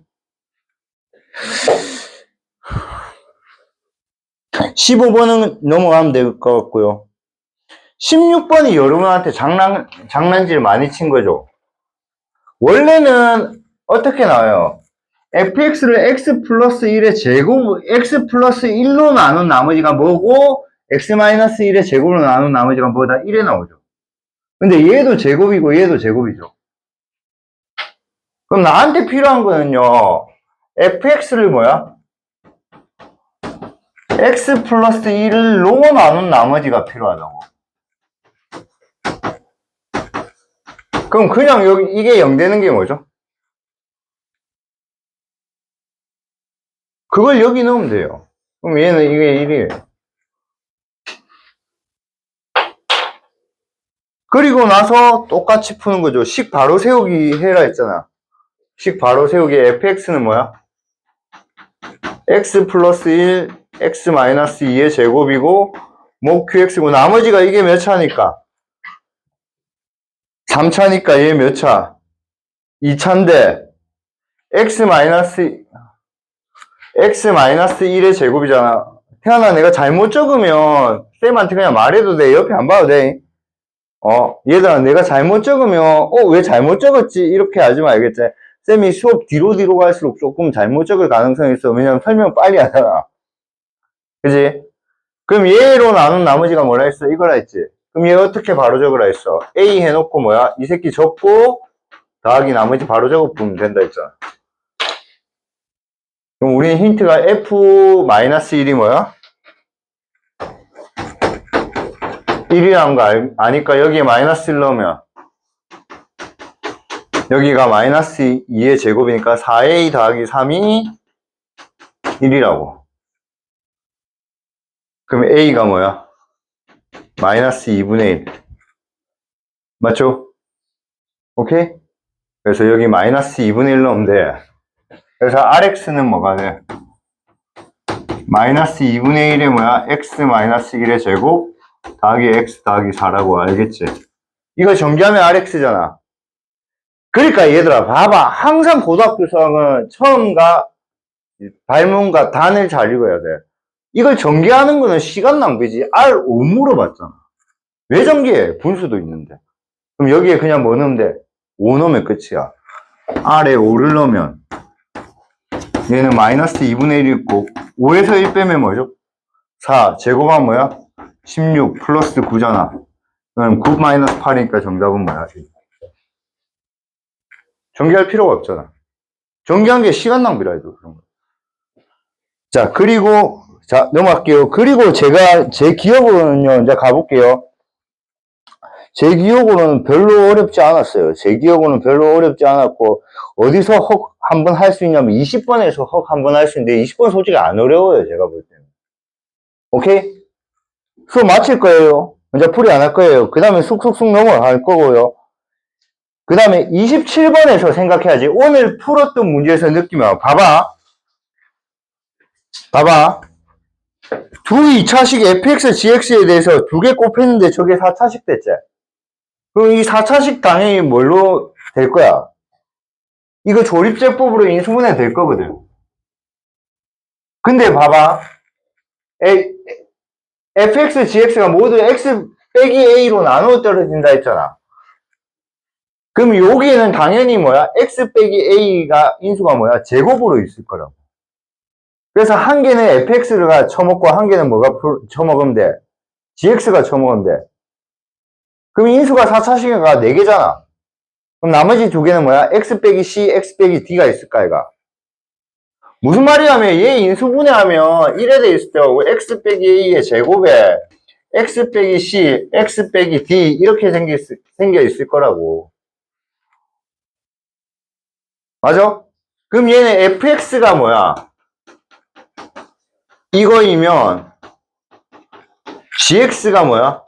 15번은 넘어가면 될 것 같고요. 16번이 여러분한테 장난질 많이 친 거죠. 원래는 어떻게 나와요? fx를 x 플러스 1의 제곱, x 플러스 1로 나눈 나머지가 뭐고, x-1의 제곱으로 나눈 나머지가 뭐다? 1에 나오죠. 근데 얘도 제곱이고 얘도 제곱이죠. 그럼 나한테 필요한 거는요, fx를 뭐야? x 플러스 1로 나눈 나머지가 필요하다고. 그럼 그냥 여기 이게 0 되는 게 뭐죠? 그걸 여기 넣으면 돼요. 그럼 얘는 이게 1이에요. 그리고 나서 똑같이 푸는 거죠. 식 바로 세우기 해라 했잖아. 식 바로 세우기 fx는 뭐야? x 플러스 1, x 마이너스 2의 제곱이고 목 qx고 나머지가 이게 몇 차니까? 3차니까 얘 몇 차? 2차인데 x 마이너스 1의 제곱이잖아. 태어나 내가 잘못 적으면 쌤한테 그냥 말해도 돼. 옆에 안 봐도 돼. 얘들아 내가 잘못 적으면 왜 잘못 적었지? 이렇게 하지 말겠지. 쌤이 수업 뒤로 갈수록 조금 잘못 적을 가능성이 있어. 왜냐면 설명 빨리 하잖아. 그지? 그럼 얘로 나눈 나머지가 뭐라 했어? 이거라 했지. 그럼 얘 어떻게 바로 적으라 했어? A 해놓고 뭐야? 이 새끼 적고 더하기 나머지 바로 적어보면 된다 했잖아. 그럼 우리 힌트가 F-1이 뭐야? 1이라는 거 아니까 여기에 마이너스 1 넣으면 여기가 마이너스 2의 제곱이니까 4a 더하기 3이 1이라고. 그럼 a가 뭐야? 마이너스 2분의 1. 맞죠? 오케이? 그래서 여기 마이너스 2분의 1 넣으면 돼. 그래서 rx는 뭐가 돼? 마이너스 2분의 1이 뭐야? x 마이너스 1의 제곱 더하기 x 더하기 4라고 알겠지? 이거 전개하면 rx잖아. 그러니까 얘들아 봐봐. 항상 고등학교 수학은 처음과 발문과 단을 잘 읽어야 돼. 이걸 전개하는 거는 시간 낭비지. R5 물어봤잖아. 왜 전개해? 분수도 있는데. 그럼 여기에 그냥 뭐 넣으면 돼? 5 넣으면 끝이야. R에 5를 넣으면 얘는 마이너스 2분의 1이 있고 5에서 1 빼면 뭐죠? 4. 제곱하면 뭐야? 16 플러스 9잖아. 그럼 9 마이너스 8이니까 정답은 뭐야? 전개할 필요가 없잖아. 전개한 게 시간 낭비라 해도 그런 거야. 자, 그리고 자, 넘어갈게요. 그리고 제 기억으로는요, 이제 가볼게요. 제 기억으로는 별로 어렵지 않았어요. 제 기억으로는 별로 어렵지 않았고, 어디서 헉 한번 할 수 있냐면 20번에서 헉 한번 할 수 있는데 20번 솔직히 안 어려워요. 제가 볼 때는. 오케이? 수업 마칠 거예요. 이제 풀이 안 할 거예요. 그 다음에 쑥쑥쑥 넘어갈 거고요. 그 다음에 27번에서 생각해야지. 오늘 풀었던 문제에서 느끼면, 봐봐. 두 2차식 fx, gx에 대해서 두 개 곱했는데 저게 4차식 됐지? 그럼 이 4차식 당연히 뭘로 될 거야? 이거 조립제법으로 인수분해 될 거거든. 근데 봐봐. fx, gx가 모두 x 빼기 a로 나누어 떨어진다 했잖아. 그럼 여기에는 당연히 뭐야? x 빼기 a가 인수가 뭐야? 제곱으로 있을 거라고. 그래서 한 개는 fx가 쳐먹고 한 개는 뭐가 쳐먹으면 돼? gx가 쳐먹으면 돼. 그럼 인수가 4차식이가 4개잖아. 그럼 나머지 두 개는 뭐야? x 빼기 c, x 빼기 d가 있을까, 얘가? 무슨 말이냐면 얘 인수분해하면 1에 돼 있을 때 x 빼기 a의 제곱에 x 빼기 c, x 빼기 d 이렇게 생겨 있을 거라고. 맞아? 그럼 얘는 fx가 뭐야? 이거이면 gx가 뭐야?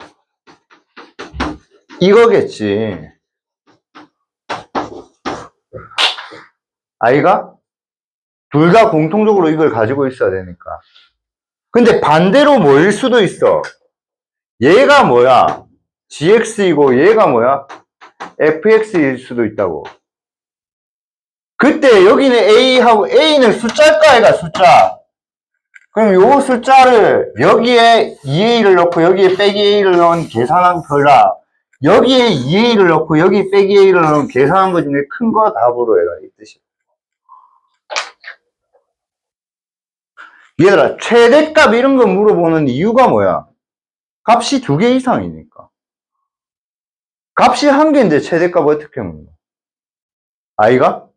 이거겠지. 아이가? 둘 다 공통적으로 이걸 가지고 있어야 되니까. 근데 반대로 뭐일 수도 있어. 얘가 뭐야? gx이고 얘가 뭐야? fx일 수도 있다고. 그때 여기는 a하고 a는 숫자일까 얘가 숫자. 그럼 요 숫자를 여기에 2a를 넣고 여기에 빼기 a를 넣은 계산한 거라. 여기에 2a를 넣고 여기 빼기 a를 넣은 계산한 거 중에 큰 거 답으로 해라 이 뜻이야. 얘들아 최대값 이런 거 물어보는 이유가 뭐야? 값이 2개 이상이니까. 값이 1개인데 최대값 어떻게 물어? 아이가?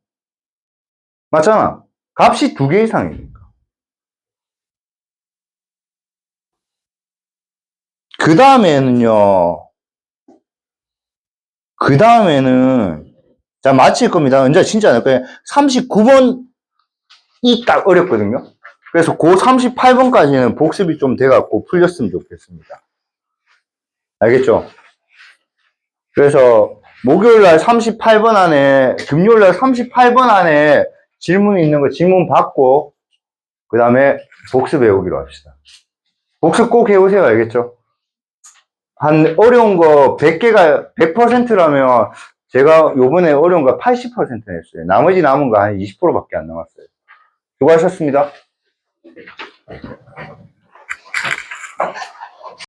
맞잖아. 값이 2개 이상이니까. 그 다음에는 자 마칠 겁니다. 이제 진짜 안 거예요. 39번이 딱 어렵거든요. 그래서 그 38번까지는 복습이 좀 돼갖고 풀렸으면 좋겠습니다. 알겠죠? 그래서 목요일날 38번 안에, 금요일날 38번 안에 질문이 있는 거 질문 받고, 그 다음에 복습 외우기로 합시다. 복습 꼭 해오세요. 알겠죠? 한 어려운 거 100개가 100%라면 제가 요번에 어려운 거 80% 냈어요. 나머지 남은 거 한 20%밖에 안 남았어요. 수고하셨습니다.